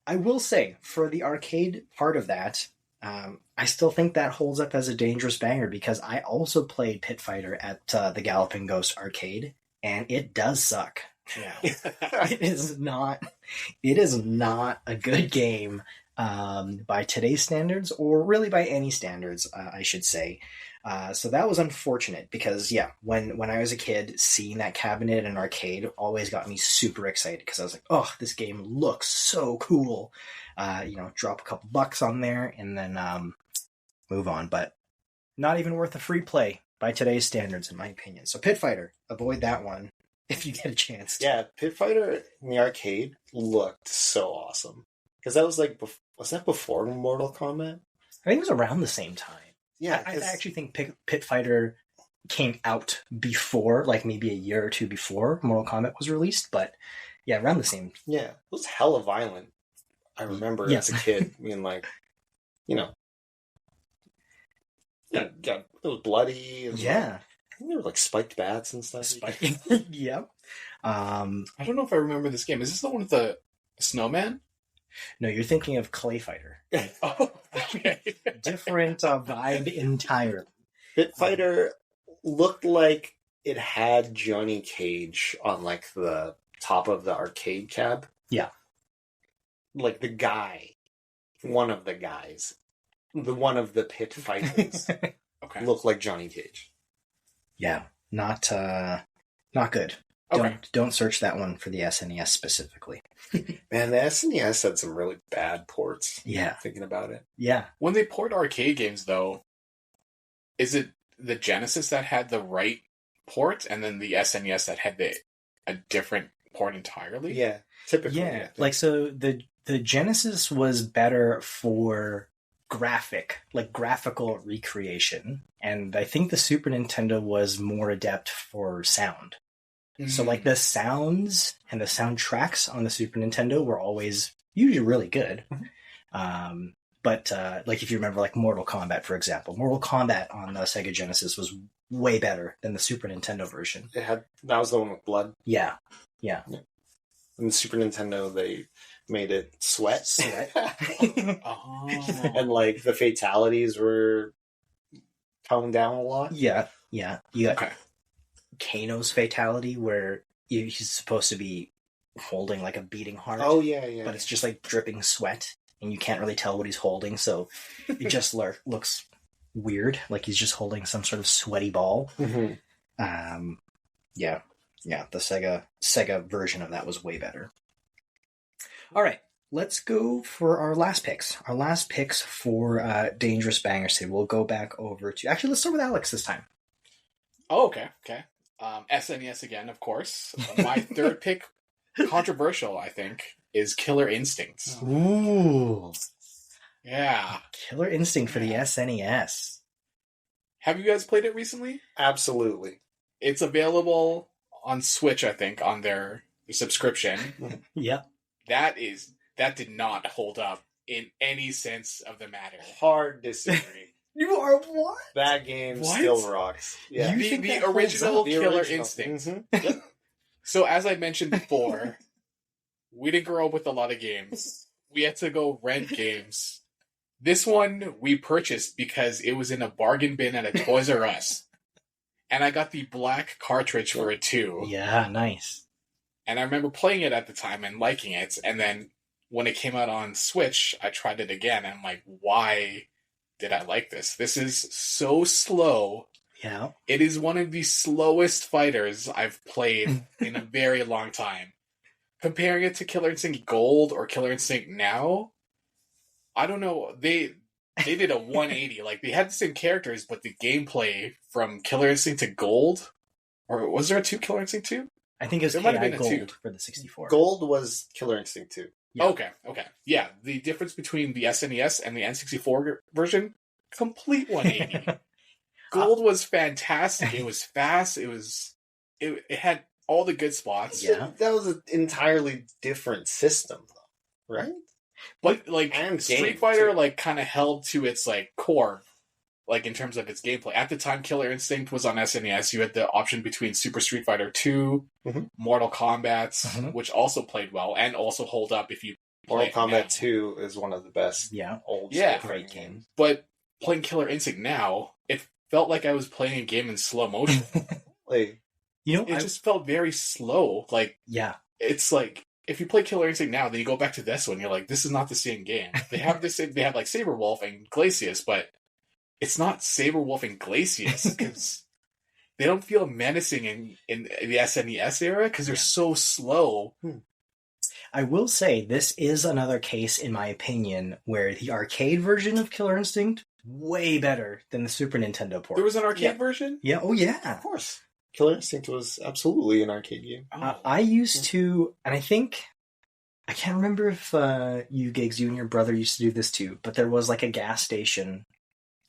[SPEAKER 1] I will say, for the arcade part of that, I still think that holds up as a dangerous banger because I also played Pit Fighter at the Galloping Ghost arcade, and it does suck. Yeah. It is not a good game by today's standards, or really by any standards, I should say. So that was unfortunate because, yeah, when I was a kid, seeing that cabinet in an arcade always got me super excited because I was like, oh, this game looks so cool. Drop a couple bucks on there and then move on. But not even worth a free play by today's standards, in my opinion. So Pit Fighter, avoid that one if you get a chance to.
[SPEAKER 2] Yeah, Pit Fighter in the arcade looked so awesome. Because that was was that before Mortal Kombat?
[SPEAKER 1] I think it was around the same time.
[SPEAKER 2] Yeah,
[SPEAKER 1] I actually think Pit Fighter came out before, like maybe a year or two before Mortal Kombat was released, but yeah, around the same.
[SPEAKER 2] Yeah, it was hella violent. I remember as a kid being like, it was bloody. And
[SPEAKER 1] Yeah.
[SPEAKER 2] I think there were like spiked bats and stuff.
[SPEAKER 1] Yep.
[SPEAKER 3] I don't know if I remember this game. Is this the one with the snowman?
[SPEAKER 1] No, you're thinking of Clay Fighter.
[SPEAKER 3] Oh, okay.
[SPEAKER 1] Different vibe entirely.
[SPEAKER 2] Pit Fighter looked like it had Johnny Cage on like the top of the arcade cab.
[SPEAKER 1] Yeah.
[SPEAKER 2] Like the guy, one of the guys, one of the pit fighters
[SPEAKER 3] Okay.
[SPEAKER 2] looked like Johnny Cage.
[SPEAKER 1] Yeah, not good.
[SPEAKER 3] Okay.
[SPEAKER 1] Don't search that one for the SNES specifically.
[SPEAKER 2] Man, the SNES had some really bad ports.
[SPEAKER 1] Yeah.
[SPEAKER 2] Thinking about it.
[SPEAKER 1] Yeah.
[SPEAKER 3] When they port arcade games, though, is it the Genesis that had the right port, and then the SNES that had a different port entirely?
[SPEAKER 2] Yeah, typically.
[SPEAKER 1] Yeah, like so the Genesis was better for graphical recreation, and I think the Super Nintendo was more adept for sound. So like the sounds and the soundtracks on the Super Nintendo were always usually really good. But like if you remember like Mortal Kombat, for example, Mortal Kombat on the Sega Genesis was way better than the Super Nintendo version.
[SPEAKER 2] that was the one with blood.
[SPEAKER 1] Yeah.
[SPEAKER 2] In the Super Nintendo, they made it sweat.
[SPEAKER 3] Oh.
[SPEAKER 2] And like the fatalities were toned down a lot.
[SPEAKER 1] Yeah. You got
[SPEAKER 3] Okay.
[SPEAKER 1] Kano's fatality where he's supposed to be holding like a beating heart.
[SPEAKER 2] Oh yeah.
[SPEAKER 1] But it's just like dripping sweat and you can't really tell what he's holding, so it just looks weird, like he's just holding some sort of sweaty ball.
[SPEAKER 2] Mm-hmm.
[SPEAKER 1] Yeah, the Sega version of that was way better. All right, let's go for our last picks. Our last picks for Dangerous Bangers today. We'll go back over to... Actually, let's start with Alex this time.
[SPEAKER 3] Oh, okay. SNES again, of course. My third pick, controversial, I think, is Killer Instinct.
[SPEAKER 1] Ooh.
[SPEAKER 3] Yeah.
[SPEAKER 1] Killer Instinct for the SNES.
[SPEAKER 3] Have you guys played it recently?
[SPEAKER 2] Absolutely.
[SPEAKER 3] It's available on Switch, I think, on their subscription.
[SPEAKER 1] Yep.
[SPEAKER 3] That did not hold up in any sense of the matter.
[SPEAKER 2] Hard disagree.
[SPEAKER 1] You are what?
[SPEAKER 2] That game
[SPEAKER 3] What?
[SPEAKER 2] still rocks. Yeah.
[SPEAKER 1] You think
[SPEAKER 3] The
[SPEAKER 1] that holds
[SPEAKER 3] original
[SPEAKER 1] up?
[SPEAKER 3] Killer
[SPEAKER 2] original.
[SPEAKER 3] Instinct.
[SPEAKER 2] Mhm. Yep.
[SPEAKER 3] So, as I mentioned before, we didn't grow up with a lot of games. We had to go rent games. This one we purchased because it was in a bargain bin at a Toys R Us. And I got the black cartridge for it too.
[SPEAKER 1] Yeah, nice.
[SPEAKER 3] And I remember playing it at the time and liking it. And then when it came out on Switch, I tried it again. And I'm like, why did I like this? This is so slow.
[SPEAKER 1] Yeah.
[SPEAKER 3] It is one of the slowest fighters I've played in a very long time. Comparing it to Killer Instinct Gold or Killer Instinct Now, I don't know. They did a 180. Like, they had the same characters, but the gameplay from Killer Instinct to Gold, or was there a 2 Killer Instinct 2?
[SPEAKER 1] I think it was
[SPEAKER 3] There might have
[SPEAKER 1] KI
[SPEAKER 3] been a
[SPEAKER 1] Gold
[SPEAKER 3] 2.
[SPEAKER 1] for the 64.
[SPEAKER 2] Gold was Killer Instinct 2.
[SPEAKER 1] Yeah.
[SPEAKER 3] Okay. Yeah, the difference between the SNES and the N64 version, complete 180. Gold was fantastic. It was fast. It had all the good spots.
[SPEAKER 1] Yeah.
[SPEAKER 2] That was an entirely different system, though, right?
[SPEAKER 3] But like
[SPEAKER 2] And
[SPEAKER 3] Street
[SPEAKER 2] game,
[SPEAKER 3] Fighter
[SPEAKER 2] too.
[SPEAKER 3] like kind of held to its like core, like in terms of its gameplay. At the time Killer Instinct was on SNES, you had the option between Super Street Fighter 2,
[SPEAKER 2] Mhm.
[SPEAKER 3] Mortal Kombat,
[SPEAKER 1] Mhm.
[SPEAKER 3] which also played well and also hold up if you play
[SPEAKER 2] Mortal
[SPEAKER 3] it
[SPEAKER 2] Kombat
[SPEAKER 3] now.
[SPEAKER 2] 2 is one of the best
[SPEAKER 1] Yeah.
[SPEAKER 2] old
[SPEAKER 3] Yeah.
[SPEAKER 2] school
[SPEAKER 1] Great
[SPEAKER 2] fighting
[SPEAKER 1] game.
[SPEAKER 3] But playing Killer Instinct now, it felt like I was playing a game in slow motion.
[SPEAKER 2] Like,
[SPEAKER 3] it just felt very slow. Like,
[SPEAKER 1] yeah,
[SPEAKER 3] it's like, if you play Killer Instinct now, then you go back to this one, you're like, this is not the same game. They have they have like Saberwolf and Glacius, but it's not Saberwolf and Glacius because they don't feel menacing in the SNES era because they're so slow.
[SPEAKER 1] I will say this is another case, in my opinion, where the arcade version of Killer Instinct way better than the Super Nintendo port.
[SPEAKER 3] There was an arcade version?
[SPEAKER 1] Yeah, oh yeah.
[SPEAKER 2] Of course. Killer Instinct was absolutely an arcade game.
[SPEAKER 1] I used to, and I can't remember if you, Giggz, you and your brother used to do this too, but there was like a gas station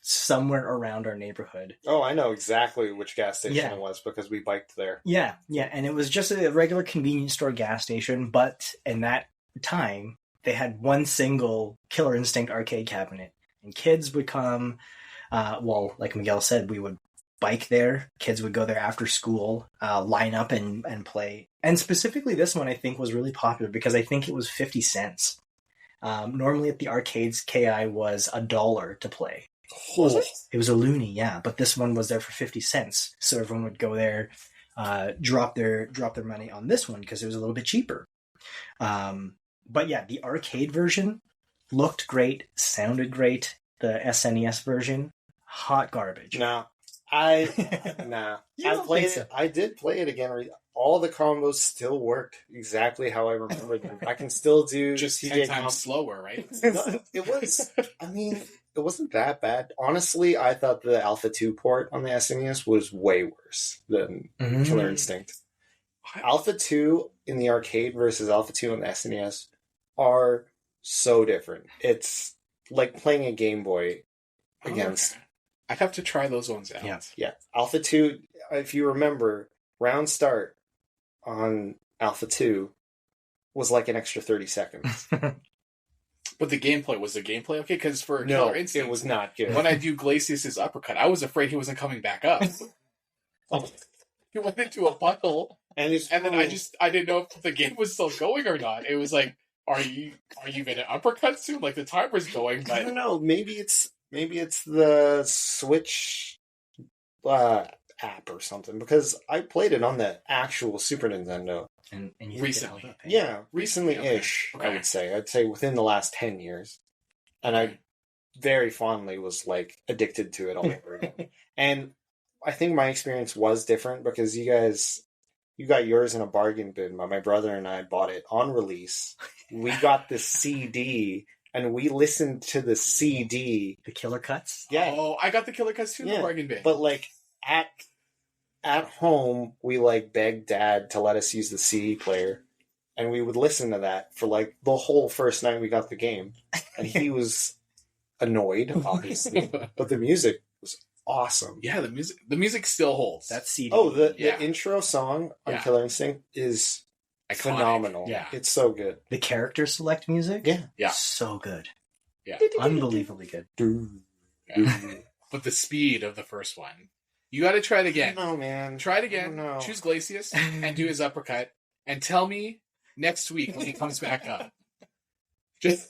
[SPEAKER 1] somewhere around our neighborhood.
[SPEAKER 2] Oh, I know exactly which gas station it was because we biked there.
[SPEAKER 1] Yeah, and it was just a regular convenience store gas station, but in that time, they had one single Killer Instinct arcade cabinet, and kids would come, like Miguel said, we would bike there. Kids would go there after school, line up and play. And specifically this one, I think, was really popular because I think it was 50 cents. Normally at the arcades, KI was $1 to play.
[SPEAKER 2] Was it?
[SPEAKER 1] It was a loonie, yeah. But this one was there for 50 cents. So everyone would go there, drop their money on this one because it was a little bit cheaper. But yeah, the arcade version looked great, sounded great. The SNES version, hot garbage.
[SPEAKER 2] No. I played it. I did play it again. All the combos still worked exactly how I remembered them. I can still do
[SPEAKER 3] just
[SPEAKER 2] TJ
[SPEAKER 3] 10 times slower, right?
[SPEAKER 2] No, it was. I mean, it wasn't that bad. Honestly, I thought the Alpha 2 port on the SNES was way worse than Killer Instinct. Alpha 2 in the arcade versus Alpha 2 on the SNES are so different. It's like playing a Game Boy against.
[SPEAKER 3] Okay. I'd have to try those ones out.
[SPEAKER 2] Yeah. Alpha 2, if you remember, round start on Alpha 2 was like an extra 30 seconds.
[SPEAKER 3] But the gameplay, was the gameplay okay? Because for
[SPEAKER 2] No,
[SPEAKER 3] Killer Instinct,
[SPEAKER 2] it was not good.
[SPEAKER 3] When I do Glacius' uppercut, I was afraid he wasn't coming back up. He went into a puddle, and then I didn't know if the game was still going or not. It was like, are you going to uppercut soon? Like the timer's going, but
[SPEAKER 2] I don't know. Maybe it's the Switch app or something, because I played it on the actual Super Nintendo.
[SPEAKER 1] And you
[SPEAKER 3] recently.
[SPEAKER 2] Yeah, recently-ish,
[SPEAKER 3] Okay.
[SPEAKER 2] I would say. I'd say within the last 10 years. And I very fondly was, like, addicted to it all over again. And I think my experience was different because you got yours in a bargain bin, but my brother and I bought it on release. We got the CD, and we listened to the CD.
[SPEAKER 1] The Killer Cuts?
[SPEAKER 2] Yeah.
[SPEAKER 3] Oh, I got the Killer Cuts too in the bargain bin.
[SPEAKER 2] But, like, at home, we, like, begged Dad to let us use the CD player, and we would listen to that for, like, the whole first night we got the game. And he was annoyed, obviously, but the music was awesome.
[SPEAKER 3] Yeah, the music still holds.
[SPEAKER 1] That CD.
[SPEAKER 2] Oh, the intro song on
[SPEAKER 3] Yeah.
[SPEAKER 2] Killer Instinct is
[SPEAKER 3] Iconic.
[SPEAKER 2] phenomenal.
[SPEAKER 3] Yeah.
[SPEAKER 2] It's so good.
[SPEAKER 1] The character select music?
[SPEAKER 3] Yeah.
[SPEAKER 1] So good.
[SPEAKER 3] Yeah.
[SPEAKER 1] Unbelievably good.
[SPEAKER 3] But the speed of the first one. You got to try it again.
[SPEAKER 2] No, man.
[SPEAKER 3] Try it again.
[SPEAKER 2] No.
[SPEAKER 3] Choose Glacius and do his uppercut. And tell me next week when he comes back up. Just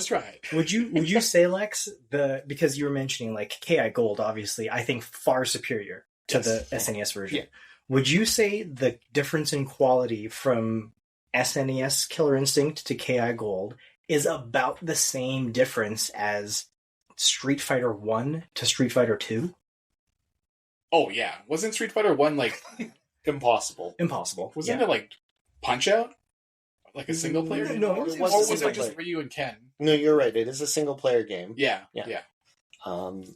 [SPEAKER 3] try it.
[SPEAKER 1] Would you say, Lex, because you were mentioning like KI Gold, obviously, I think far superior to the SNES version.
[SPEAKER 2] Yeah.
[SPEAKER 1] Would you say the difference in quality from SNES Killer Instinct to KI Gold is about the same difference as Street Fighter 1 to Street Fighter 2?
[SPEAKER 3] Oh, yeah. Wasn't Street Fighter 1 like...
[SPEAKER 2] Impossible.
[SPEAKER 3] Wasn't it like Punch-Out? Like a single player?
[SPEAKER 1] No,
[SPEAKER 2] it
[SPEAKER 3] Or
[SPEAKER 2] was a
[SPEAKER 3] was
[SPEAKER 2] single
[SPEAKER 3] it just
[SPEAKER 2] player.
[SPEAKER 3] Ryu and Ken?
[SPEAKER 2] No, you're right. It is a single player game.
[SPEAKER 3] Yeah.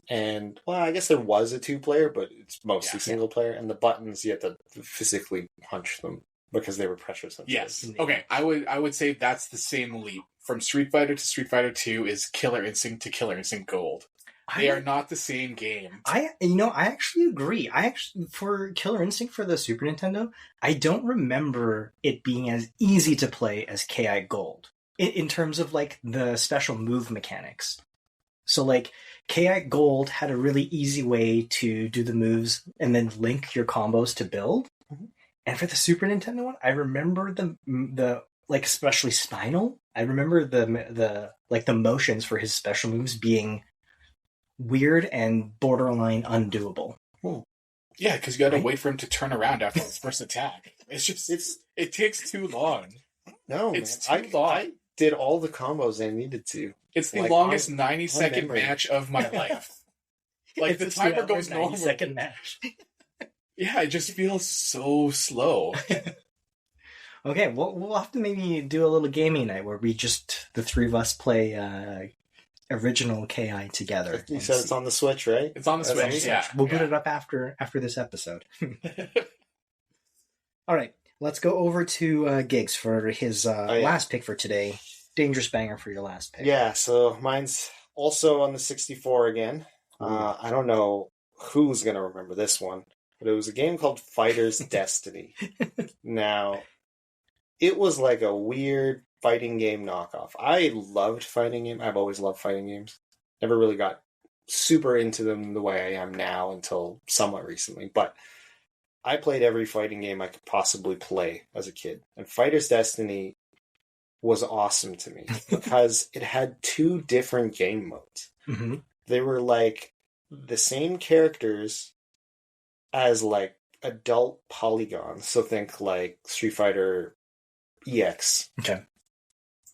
[SPEAKER 2] And well, I guess there was a 2-player, but it's mostly
[SPEAKER 3] Yeah.
[SPEAKER 2] single player. And the buttons, you have to physically punch them because they were pressure sensitive.
[SPEAKER 3] Yes. Okay. I would say that's the same leap from Street Fighter to Street Fighter 2 is Killer Instinct to Killer Instinct Gold. They are not the same game.
[SPEAKER 1] I actually agree. For Killer Instinct for the Super Nintendo, I don't remember it being as easy to play as KI Gold in terms of like the special move mechanics. So like KI Gold had a really easy way to do the moves and then link your combos to build.
[SPEAKER 2] Mm-hmm.
[SPEAKER 1] And for the Super Nintendo one, I remember the like especially Spinal. I remember the motions for his special moves being weird and borderline undoable.
[SPEAKER 3] Yeah, because you got to
[SPEAKER 1] Right?
[SPEAKER 3] wait for him to turn around after his first attack. It takes too long.
[SPEAKER 2] No,
[SPEAKER 3] It's
[SPEAKER 2] man.
[SPEAKER 3] too long.
[SPEAKER 2] I did all the combos I needed to.
[SPEAKER 3] It's the
[SPEAKER 2] Like,
[SPEAKER 3] longest
[SPEAKER 2] on
[SPEAKER 3] 90-second
[SPEAKER 2] memory.
[SPEAKER 3] match of my life. Like,
[SPEAKER 1] It's
[SPEAKER 3] the
[SPEAKER 1] a
[SPEAKER 3] timer
[SPEAKER 1] 2 hour,
[SPEAKER 3] goes
[SPEAKER 1] 90
[SPEAKER 3] normal.
[SPEAKER 1] second match.
[SPEAKER 3] Yeah, it just feels so slow.
[SPEAKER 1] Okay, we'll have to maybe do a little gaming night where we just, the three of us, play original KI together.
[SPEAKER 2] You said it's on the Switch, right?
[SPEAKER 3] It's on the
[SPEAKER 2] That's
[SPEAKER 3] Switch,
[SPEAKER 2] on the Switch.
[SPEAKER 3] yeah.
[SPEAKER 1] We'll put
[SPEAKER 3] yeah.
[SPEAKER 1] it up after this episode. All right, let's go over to Giggz for his last pick for today. Dangerous banger for your last pick.
[SPEAKER 2] Yeah, so mine's also on the 64 again. I don't know who's going to remember this one, but it was a game called Fighter's Destiny. Now, it was like a weird fighting game knockoff. I loved fighting games. I've always loved fighting games. Never really got super into them the way I am now until somewhat recently, but I played every fighting game I could possibly play as a kid. And Fighter's Destiny was awesome to me because it had 2 different game modes.
[SPEAKER 1] Mm-hmm.
[SPEAKER 2] They were like the same characters as like adult polygons. So think like Street Fighter EX.
[SPEAKER 1] Okay.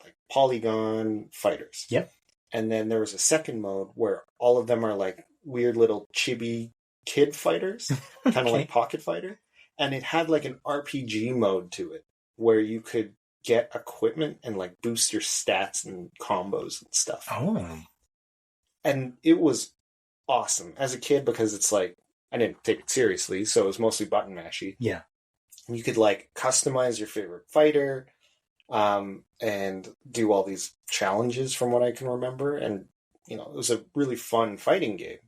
[SPEAKER 2] Like polygon fighters.
[SPEAKER 1] Yep.
[SPEAKER 2] And then there was a second mode where all of them are like weird little chibi kid fighters, kind of like Pocket Fighter. And it had like an RPG mode to it where you could get equipment and like boost your stats and combos and stuff.
[SPEAKER 1] Oh.
[SPEAKER 2] And it was awesome as a kid because it's like, I didn't take it seriously, so it was mostly button mashy.
[SPEAKER 1] Yeah.
[SPEAKER 2] And you could like customize your favorite fighter, and do all these challenges from what I can remember. And, you know, it was a really fun fighting game.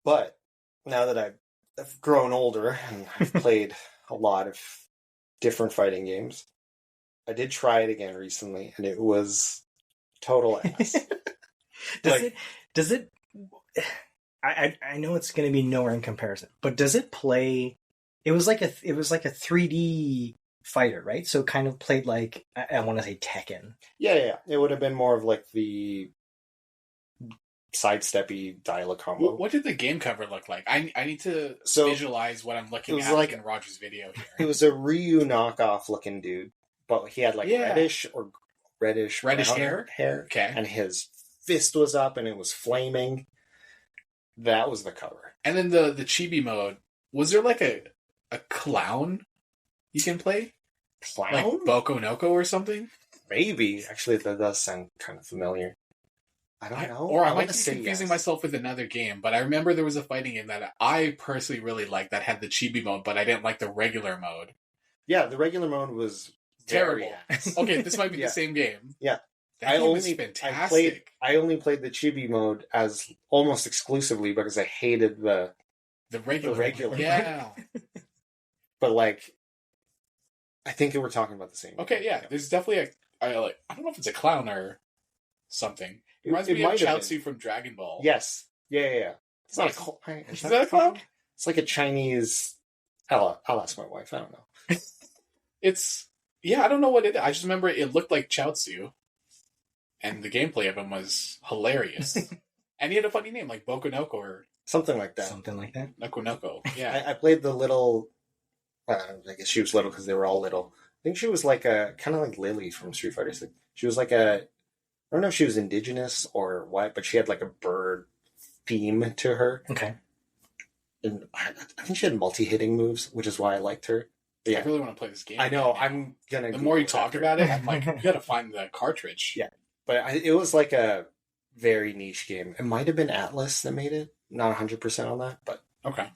[SPEAKER 2] But now that I've grown older and I've played a lot of different fighting games, I did try it again recently, and it was total ass.
[SPEAKER 1] Does it I know it's going to be nowhere in comparison, but does it play? It was like a 3D fighter, right? So it kind of played like, I want to say Tekken.
[SPEAKER 2] Yeah. It would have been more of like the sidesteppy dial combo.
[SPEAKER 3] What did the game cover look like? I need to visualize what I'm looking at like in Roger's video here.
[SPEAKER 2] It was a Ryu knockoff looking dude, but he had like reddish
[SPEAKER 3] hair. Okay.
[SPEAKER 2] And his fist was up and it was flaming. That was the cover.
[SPEAKER 3] And then the chibi mode, was there like a clown you can play?
[SPEAKER 2] Clown?
[SPEAKER 3] Like Boko Noko or something?
[SPEAKER 2] Maybe. Actually, that does sound kind of familiar. I don't know.
[SPEAKER 3] Or I might be confusing myself with another game, but I remember there was a fighting game that I personally really liked that had the chibi mode, but I didn't like the regular mode.
[SPEAKER 2] Yeah, the regular mode was
[SPEAKER 3] terrible. Okay, this might be the same game.
[SPEAKER 2] Yeah.
[SPEAKER 3] That game was fantastic.
[SPEAKER 2] I only played the chibi mode as almost exclusively because I hated the regular.
[SPEAKER 3] Yeah.
[SPEAKER 2] But like, I think we're talking about the same.
[SPEAKER 3] Okay, yeah. There's definitely I don't know if it's a clown or something. It reminds me of Chaozu from Dragon Ball.
[SPEAKER 2] Yes. Yeah. It's not a clown.
[SPEAKER 3] Is that a clown?
[SPEAKER 2] It's like a Chinese. I'll ask my wife. I don't know.
[SPEAKER 3] I don't know what it is. I just remember it looked like Chaozu. And the gameplay of him was hilarious. And he had a funny name, like Boko Noko or
[SPEAKER 2] something like that.
[SPEAKER 3] Noko Noko. Yeah.
[SPEAKER 2] I played the little. I guess she was little because they were all little. I think she was like kind of like Lily from Street Fighter. She was like I don't know if she was indigenous or what, but she had like a bird theme to her.
[SPEAKER 1] Okay.
[SPEAKER 2] And I think she had multi-hitting moves, which is why I liked her.
[SPEAKER 3] Yeah. I really want to play this game.
[SPEAKER 2] I know. I'm gonna.
[SPEAKER 3] The more you talk about it, I'm like, you gotta find the cartridge.
[SPEAKER 2] Yeah. But it was like a very niche game. It might have been Atlas that made it. Not 100% on that, but...
[SPEAKER 1] Okay.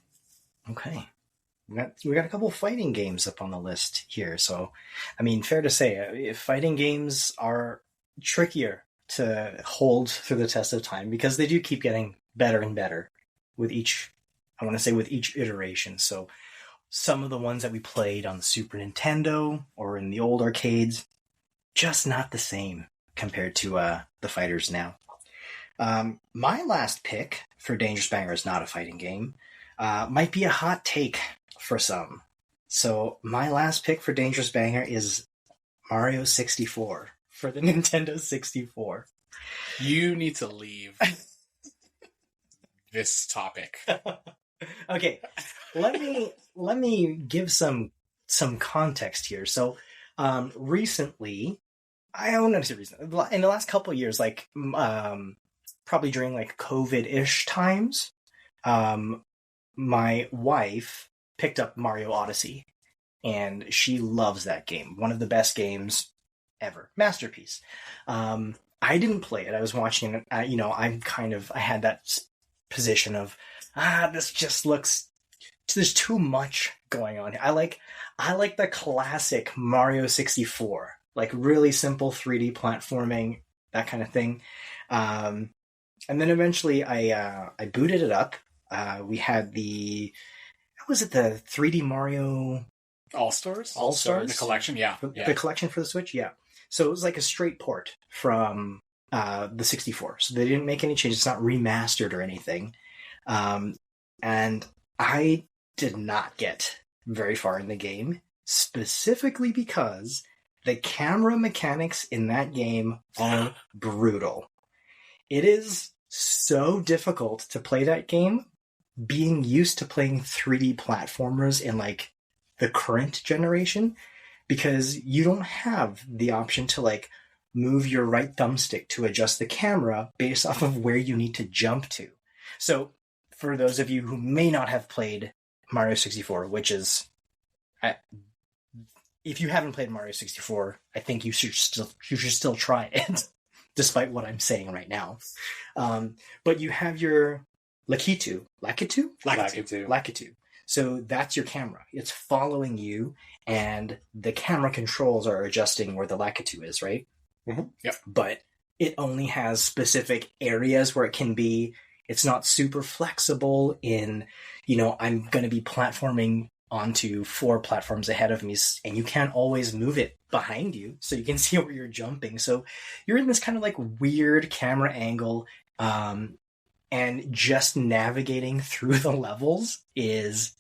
[SPEAKER 1] We got a couple fighting games up on the list here. So, I mean, fair to say, fighting games are trickier to hold through the test of time because they do keep getting better and better with each iteration. So, some of the ones that we played on the Super Nintendo or in the old arcades, just not the same compared to the fighters now. My last pick for Dangerous Banger is not a fighting game. Might be a hot take for some. So my last pick for Dangerous Banger is Mario 64 for the Nintendo 64.
[SPEAKER 3] You need to leave this topic.
[SPEAKER 1] Okay, let me give some context here. So, recently, I don't know recently, in the last couple of years, like probably during like COVID-ish times, um, my wife picked up Mario Odyssey, and she loves that game. One of the best games ever, masterpiece. I didn't play it. I was watching it. I had that position of this just looks. There's too much going on here. I like the classic Mario 64, like really simple 3D platforming, that kind of thing. And then eventually I booted it up. We had what was it, the 3D Mario
[SPEAKER 3] All-Stars?
[SPEAKER 1] All-Stars?
[SPEAKER 3] The collection, yeah.
[SPEAKER 1] The collection for the Switch, yeah. So it was like a straight port from the 64. So they didn't make any changes. It's not remastered or anything. And I did not get very far in the game, specifically because the camera mechanics in that game are brutal. It is so difficult to play that game, being used to playing 3D platformers in like the current generation, because you don't have the option to like move your right thumbstick to adjust the camera based off of where you need to jump to. So for those of you who may not have played Mario 64, which is, if you haven't played Mario 64, I think you should still try it, despite what I'm saying right now. But you have your Lakitu. So that's your camera. It's following you, and the camera controls are adjusting where the Lakitu is, right?
[SPEAKER 2] Mm-hmm.
[SPEAKER 3] Yep.
[SPEAKER 1] But it only has specific areas where it can be. It's not super flexible in, I'm going to be platforming onto 4 platforms ahead of me, and you can't always move it behind you so you can see where you're jumping. So you're in this kind of like weird camera angle, and just navigating through the levels is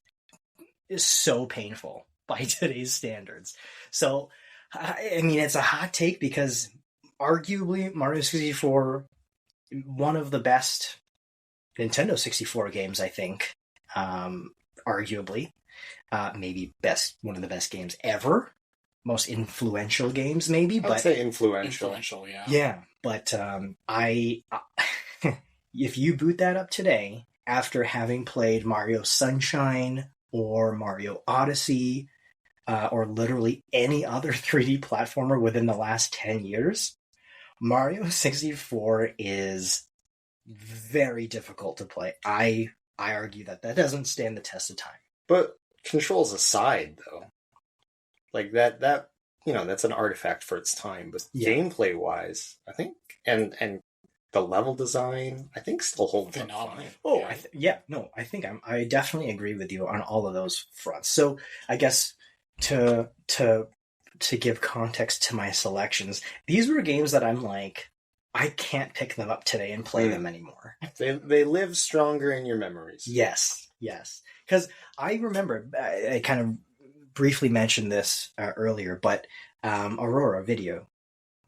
[SPEAKER 1] so painful by today's standards. So, I mean, it's a hot take because arguably Mario 64, one of the best Nintendo 64 games, I think, arguably, maybe one of the best games ever, most influential games, maybe.
[SPEAKER 2] I'd say influential.
[SPEAKER 3] Yeah.
[SPEAKER 1] Yeah, but if you boot that up today, after having played Mario Sunshine or Mario Odyssey, or literally any other 3D platformer within the last 10 years, Mario 64 is very difficult to play. I argue that doesn't stand the test of time.
[SPEAKER 2] But controls aside, though, like that that's an artifact for its time. But gameplay wise, I think, and the level design, I think, still holds up fine.
[SPEAKER 1] Oh, I think I definitely agree with you on all of those fronts. So I guess to give context to my selections, these were games that I'm like, I can't pick them up today and play them anymore.
[SPEAKER 2] They live stronger in your memories.
[SPEAKER 1] Yes. Because I remember, I kind of briefly mentioned this earlier, but Aurora Video,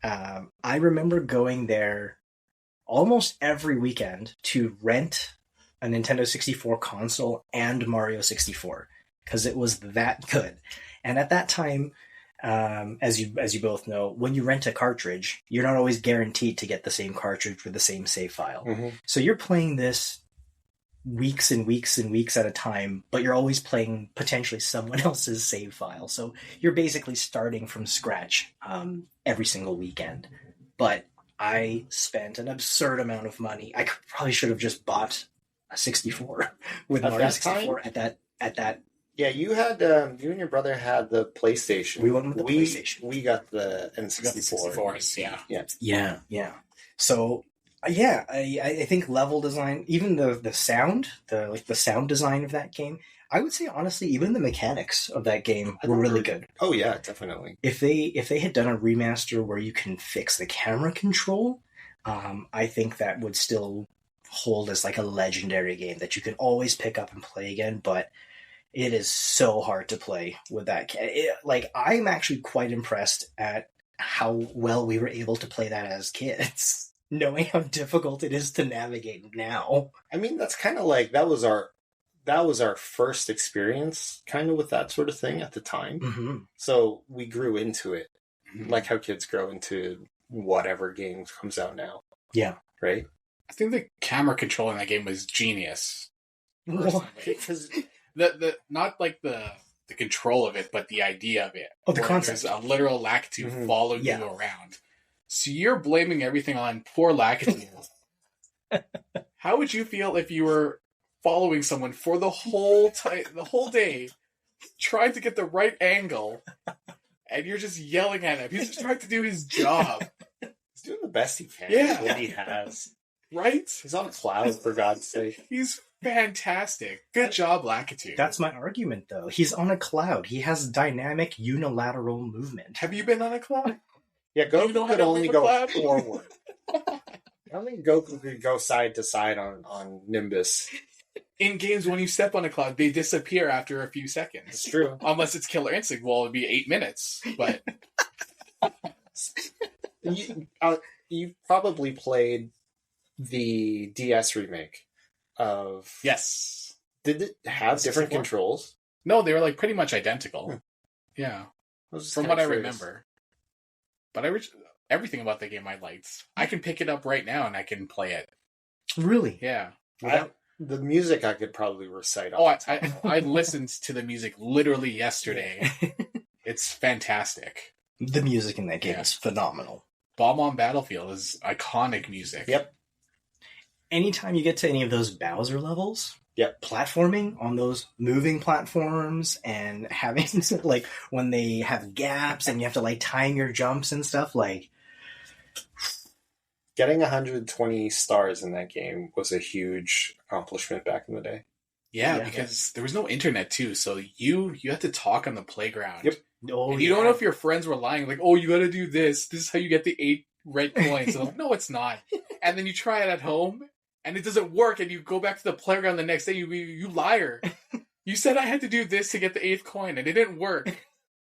[SPEAKER 1] I remember going there almost every weekend to rent a Nintendo 64 console and Mario 64, because it was that good. And at that time, as you both know, when you rent a cartridge, you're not always guaranteed to get the same cartridge with the same save file.
[SPEAKER 2] Mm-hmm.
[SPEAKER 1] So you're playing this weeks and weeks and weeks at a time, but you're always playing potentially someone else's save file. So you're basically starting from scratch every single weekend. But I spent an absurd amount of money. I probably should have just bought a 64 with Mario 64 at that.
[SPEAKER 2] Yeah, you had you and your brother had the PlayStation.
[SPEAKER 1] We went with the PlayStation.
[SPEAKER 2] We got the N64.
[SPEAKER 1] Yeah. So I think level design, even the sound, the sound design of that game, I would say honestly, even the mechanics of that game were really good.
[SPEAKER 2] Oh yeah, definitely.
[SPEAKER 1] If they had done a remaster where you can fix the camera control, I think that would still hold as like a legendary game that you can always pick up and play again. But it is so hard to play with that. I'm actually quite impressed at how well we were able to play that as kids, knowing how difficult it is to navigate now.
[SPEAKER 2] I mean, that's kind of like that that was our first experience kind of with that sort of thing at the time.
[SPEAKER 1] Mm-hmm.
[SPEAKER 2] So we grew into it,
[SPEAKER 3] Mhm.
[SPEAKER 2] like how kids grow into whatever game comes out now.
[SPEAKER 1] Yeah.
[SPEAKER 2] Right?
[SPEAKER 3] I think the camera control in that game was genius.
[SPEAKER 1] What?
[SPEAKER 2] Because
[SPEAKER 3] The not like the control of it, but the idea of it.
[SPEAKER 1] Oh, the
[SPEAKER 3] where
[SPEAKER 1] concept.
[SPEAKER 3] There's a literal Lakitu
[SPEAKER 2] Mhm.
[SPEAKER 3] following
[SPEAKER 1] Yeah.
[SPEAKER 3] you around. So you're blaming everything on poor Lakitu. How would you feel if you were following someone for the whole day, trying to get the right angle, and you're just yelling at him? He's just trying to do his job,
[SPEAKER 2] he's doing the best he can.
[SPEAKER 3] Yeah.
[SPEAKER 2] What he has.
[SPEAKER 3] right?
[SPEAKER 2] He's on a cloud, for God's sake.
[SPEAKER 3] He's fantastic. Good job, Lakitu.
[SPEAKER 1] That's my argument, though. He's on a cloud. He has dynamic unilateral movement.
[SPEAKER 3] Have you been on a cloud?
[SPEAKER 2] Yeah,
[SPEAKER 3] You
[SPEAKER 2] Goku
[SPEAKER 3] know how
[SPEAKER 2] could
[SPEAKER 3] to
[SPEAKER 2] only
[SPEAKER 3] move a
[SPEAKER 2] go
[SPEAKER 3] cloud?
[SPEAKER 2] forward. I don't think Goku could go side to side on Nimbus.
[SPEAKER 3] In games, when you step on a cloud, they disappear after a few
[SPEAKER 2] It's
[SPEAKER 3] seconds.
[SPEAKER 2] true.
[SPEAKER 3] Unless it's Killer Instinct, well, it'd be 8 minutes. But
[SPEAKER 2] You probably played the DS remake of...
[SPEAKER 3] yes.
[SPEAKER 2] Did it have different
[SPEAKER 3] 64?
[SPEAKER 2] controls?
[SPEAKER 3] No, they were like pretty much identical.
[SPEAKER 2] Hmm.
[SPEAKER 3] Yeah,
[SPEAKER 2] I was just
[SPEAKER 3] from
[SPEAKER 2] kinda
[SPEAKER 3] what I
[SPEAKER 2] curious.
[SPEAKER 3] remember. But everything about the game I liked. I can pick it up right now and I can play it.
[SPEAKER 1] Really?
[SPEAKER 3] Yeah.
[SPEAKER 2] The music I could probably recite
[SPEAKER 3] Oh,
[SPEAKER 2] off.
[SPEAKER 3] I listened to the music literally yesterday. It's fantastic.
[SPEAKER 1] The music in that game
[SPEAKER 3] Yeah.
[SPEAKER 1] is phenomenal.
[SPEAKER 3] Bomb on Battlefield is iconic music.
[SPEAKER 2] Yep.
[SPEAKER 1] Anytime you get to any of those Bowser levels,
[SPEAKER 2] Yep.
[SPEAKER 1] platforming on those moving platforms and having like when they have gaps and you have to like time your jumps and stuff, like
[SPEAKER 2] Getting 120 stars in that game was a huge accomplishment back in the day.
[SPEAKER 3] Yeah,
[SPEAKER 1] Yeah.
[SPEAKER 3] because there was no internet too, so you had to talk on the playground.
[SPEAKER 2] Yep.
[SPEAKER 1] oh,
[SPEAKER 3] And you don't know if your friends were lying, like, oh, you gotta do this. This is how you get the 8 red coins. And I'm like, no, it's not. And then you try it at home, and it doesn't work, and you go back to the playground the next day, you liar. You said I had to do this to get the 8th coin, and it didn't work.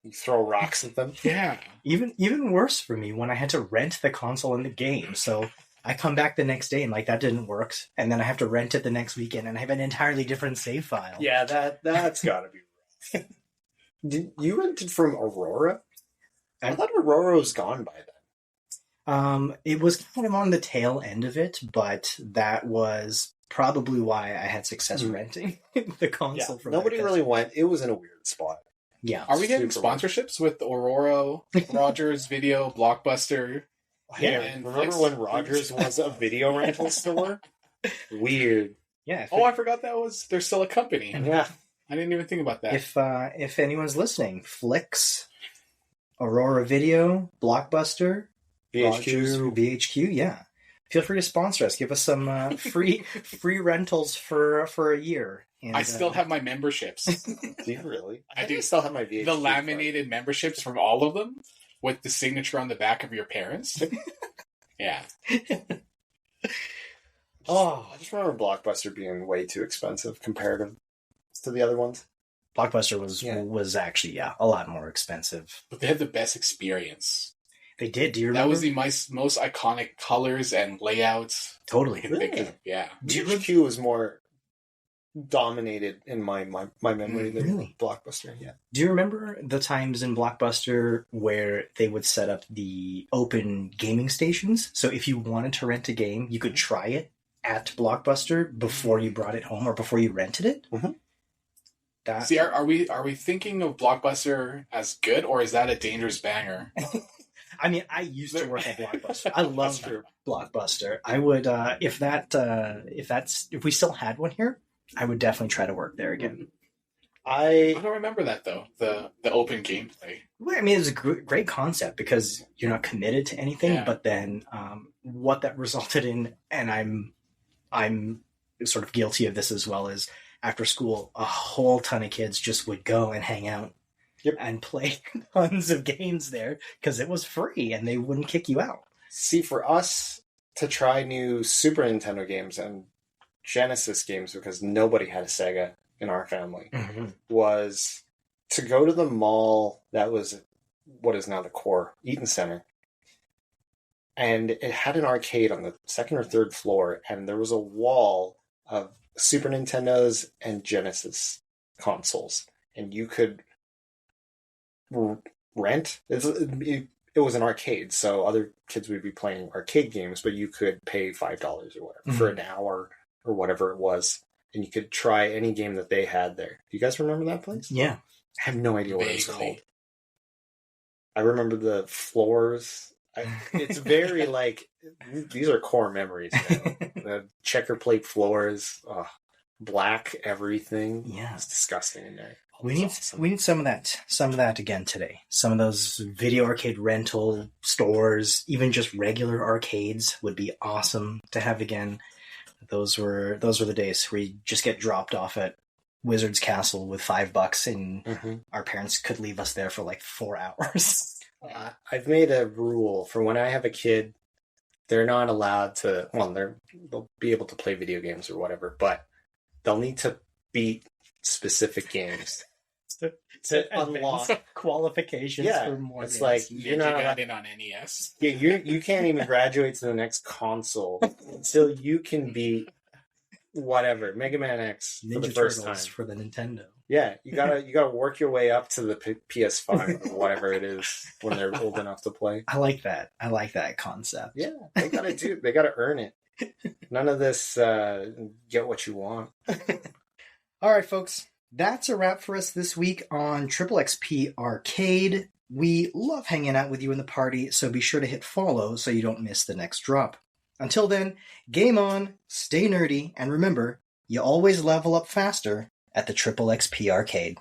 [SPEAKER 2] You throw rocks at them.
[SPEAKER 3] Yeah.
[SPEAKER 1] even worse for me when I had to rent the console in the game. So I come back the next day and like that didn't work, and then I have to rent it the next weekend, and I have an entirely different save file.
[SPEAKER 2] Yeah, that's gotta be rough. You rented from Aurora? I thought Aurora was gone by then.
[SPEAKER 1] It was kind of on the tail end of it, but that was probably why I had success renting the console from
[SPEAKER 2] Nobody
[SPEAKER 1] that, 'cause-
[SPEAKER 2] really went. It was in a weird spot.
[SPEAKER 1] Yeah.
[SPEAKER 3] Are we getting
[SPEAKER 2] Super
[SPEAKER 3] sponsorships with Aurora, Rogers Video, Blockbuster?
[SPEAKER 2] Yeah,
[SPEAKER 3] and
[SPEAKER 2] remember
[SPEAKER 3] Netflix?
[SPEAKER 2] when Rogers was a video rental store? Weird.
[SPEAKER 1] Yeah.
[SPEAKER 3] Oh, I forgot that was. They're still a company.
[SPEAKER 2] Yeah.
[SPEAKER 3] I didn't even think about that.
[SPEAKER 1] If anyone's listening, Flix, Aurora Video, Blockbuster, Rogers,
[SPEAKER 2] BHQ.
[SPEAKER 1] BHQ, yeah. Feel free to sponsor us. Give us some free rentals for a year. And,
[SPEAKER 3] I still have my memberships.
[SPEAKER 2] Do you really?
[SPEAKER 3] I
[SPEAKER 2] think
[SPEAKER 3] do.
[SPEAKER 2] I still have my VHQ.
[SPEAKER 3] The laminated memberships from all of them with the signature on the back of your parents. Yeah.
[SPEAKER 1] Oh,
[SPEAKER 2] I just remember Blockbuster being way too expensive compared to the other ones.
[SPEAKER 1] Blockbuster
[SPEAKER 2] Yeah.
[SPEAKER 1] was actually a lot more expensive.
[SPEAKER 3] But they had the best experience.
[SPEAKER 1] They did. Do you remember?
[SPEAKER 3] That was the most iconic colors and layouts I
[SPEAKER 1] totally.
[SPEAKER 3] can think
[SPEAKER 2] Really?
[SPEAKER 3] of. Yeah.
[SPEAKER 1] Do you
[SPEAKER 2] BHQ was more dominated in my memory than
[SPEAKER 1] Really?
[SPEAKER 2] Blockbuster. Yeah.
[SPEAKER 1] Do you remember the times in Blockbuster where they would set up the open gaming stations? So if you wanted to rent a game, you could try it at Blockbuster before you brought it home or before you rented it.
[SPEAKER 2] Mhm.
[SPEAKER 1] That
[SPEAKER 3] See, are we thinking of Blockbuster as good, or is that a dangerous banger?
[SPEAKER 1] I mean, I used to work at Blockbuster. I love
[SPEAKER 2] That's true.
[SPEAKER 1] Blockbuster. I would if we still had one here, I would definitely try to work there again.
[SPEAKER 3] I don't remember that though. The open gameplay.
[SPEAKER 1] Well, I mean, it's a great concept because you're not committed to anything.
[SPEAKER 3] Yeah.
[SPEAKER 1] But then, what that resulted in, and I'm sort of guilty of this as well, is after school, a whole ton of kids just would go and hang out
[SPEAKER 2] Yep.
[SPEAKER 1] and play tons of games there because it was free and they wouldn't kick you out.
[SPEAKER 2] See, for us to try new Super Nintendo games and Genesis games, because nobody had a Sega in our family, was to go to the mall that was what is now the core, Eaton Center. And it had an arcade on the second or third floor, and there was a wall of Super Nintendos and Genesis consoles, and you could rent. It was an arcade, so other kids would be playing arcade games, but you could pay $5 or whatever for an hour or whatever it was, and you could try any game that they had there. Do you guys remember that place?
[SPEAKER 1] Yeah.
[SPEAKER 2] I have no idea what it was
[SPEAKER 3] Vaguely.
[SPEAKER 2] called. I remember the floors. It's very like, these are core memories. The checker plate floors, black everything.
[SPEAKER 1] Yeah.
[SPEAKER 2] It's disgusting in there.
[SPEAKER 1] We need some of that again today. Some of those video arcade rental stores, even just regular arcades, would be awesome to have again. Those were the days where you just get dropped off at Wizard's Castle with $5, and our parents could leave us there for like 4 hours.
[SPEAKER 2] I've made a rule for when I have a kid, they're not allowed to. Well, they'll be able to play video games or whatever, but they'll need to beat specific games to unlock
[SPEAKER 1] qualifications for more
[SPEAKER 2] it's
[SPEAKER 1] games.
[SPEAKER 2] like
[SPEAKER 3] You're not got in on NES.
[SPEAKER 2] Yeah, you can't even graduate to the next console until you can beat whatever Mega Man X for
[SPEAKER 1] Ninja
[SPEAKER 2] the first
[SPEAKER 1] Turtles
[SPEAKER 2] time.
[SPEAKER 1] for the Nintendo.
[SPEAKER 2] Yeah, you gotta work your way up to the PS5 or whatever it is when they're old enough to play.
[SPEAKER 1] I like that concept.
[SPEAKER 2] Yeah, they gotta earn it. None of this get what you want.
[SPEAKER 1] All right, folks. That's a wrap for us this week on Triple XP Arcade. We love hanging out with you in the party, so be sure to hit follow so you don't miss the next drop. Until then, game on, stay nerdy, and remember, you always level up faster at the Triple XP Arcade.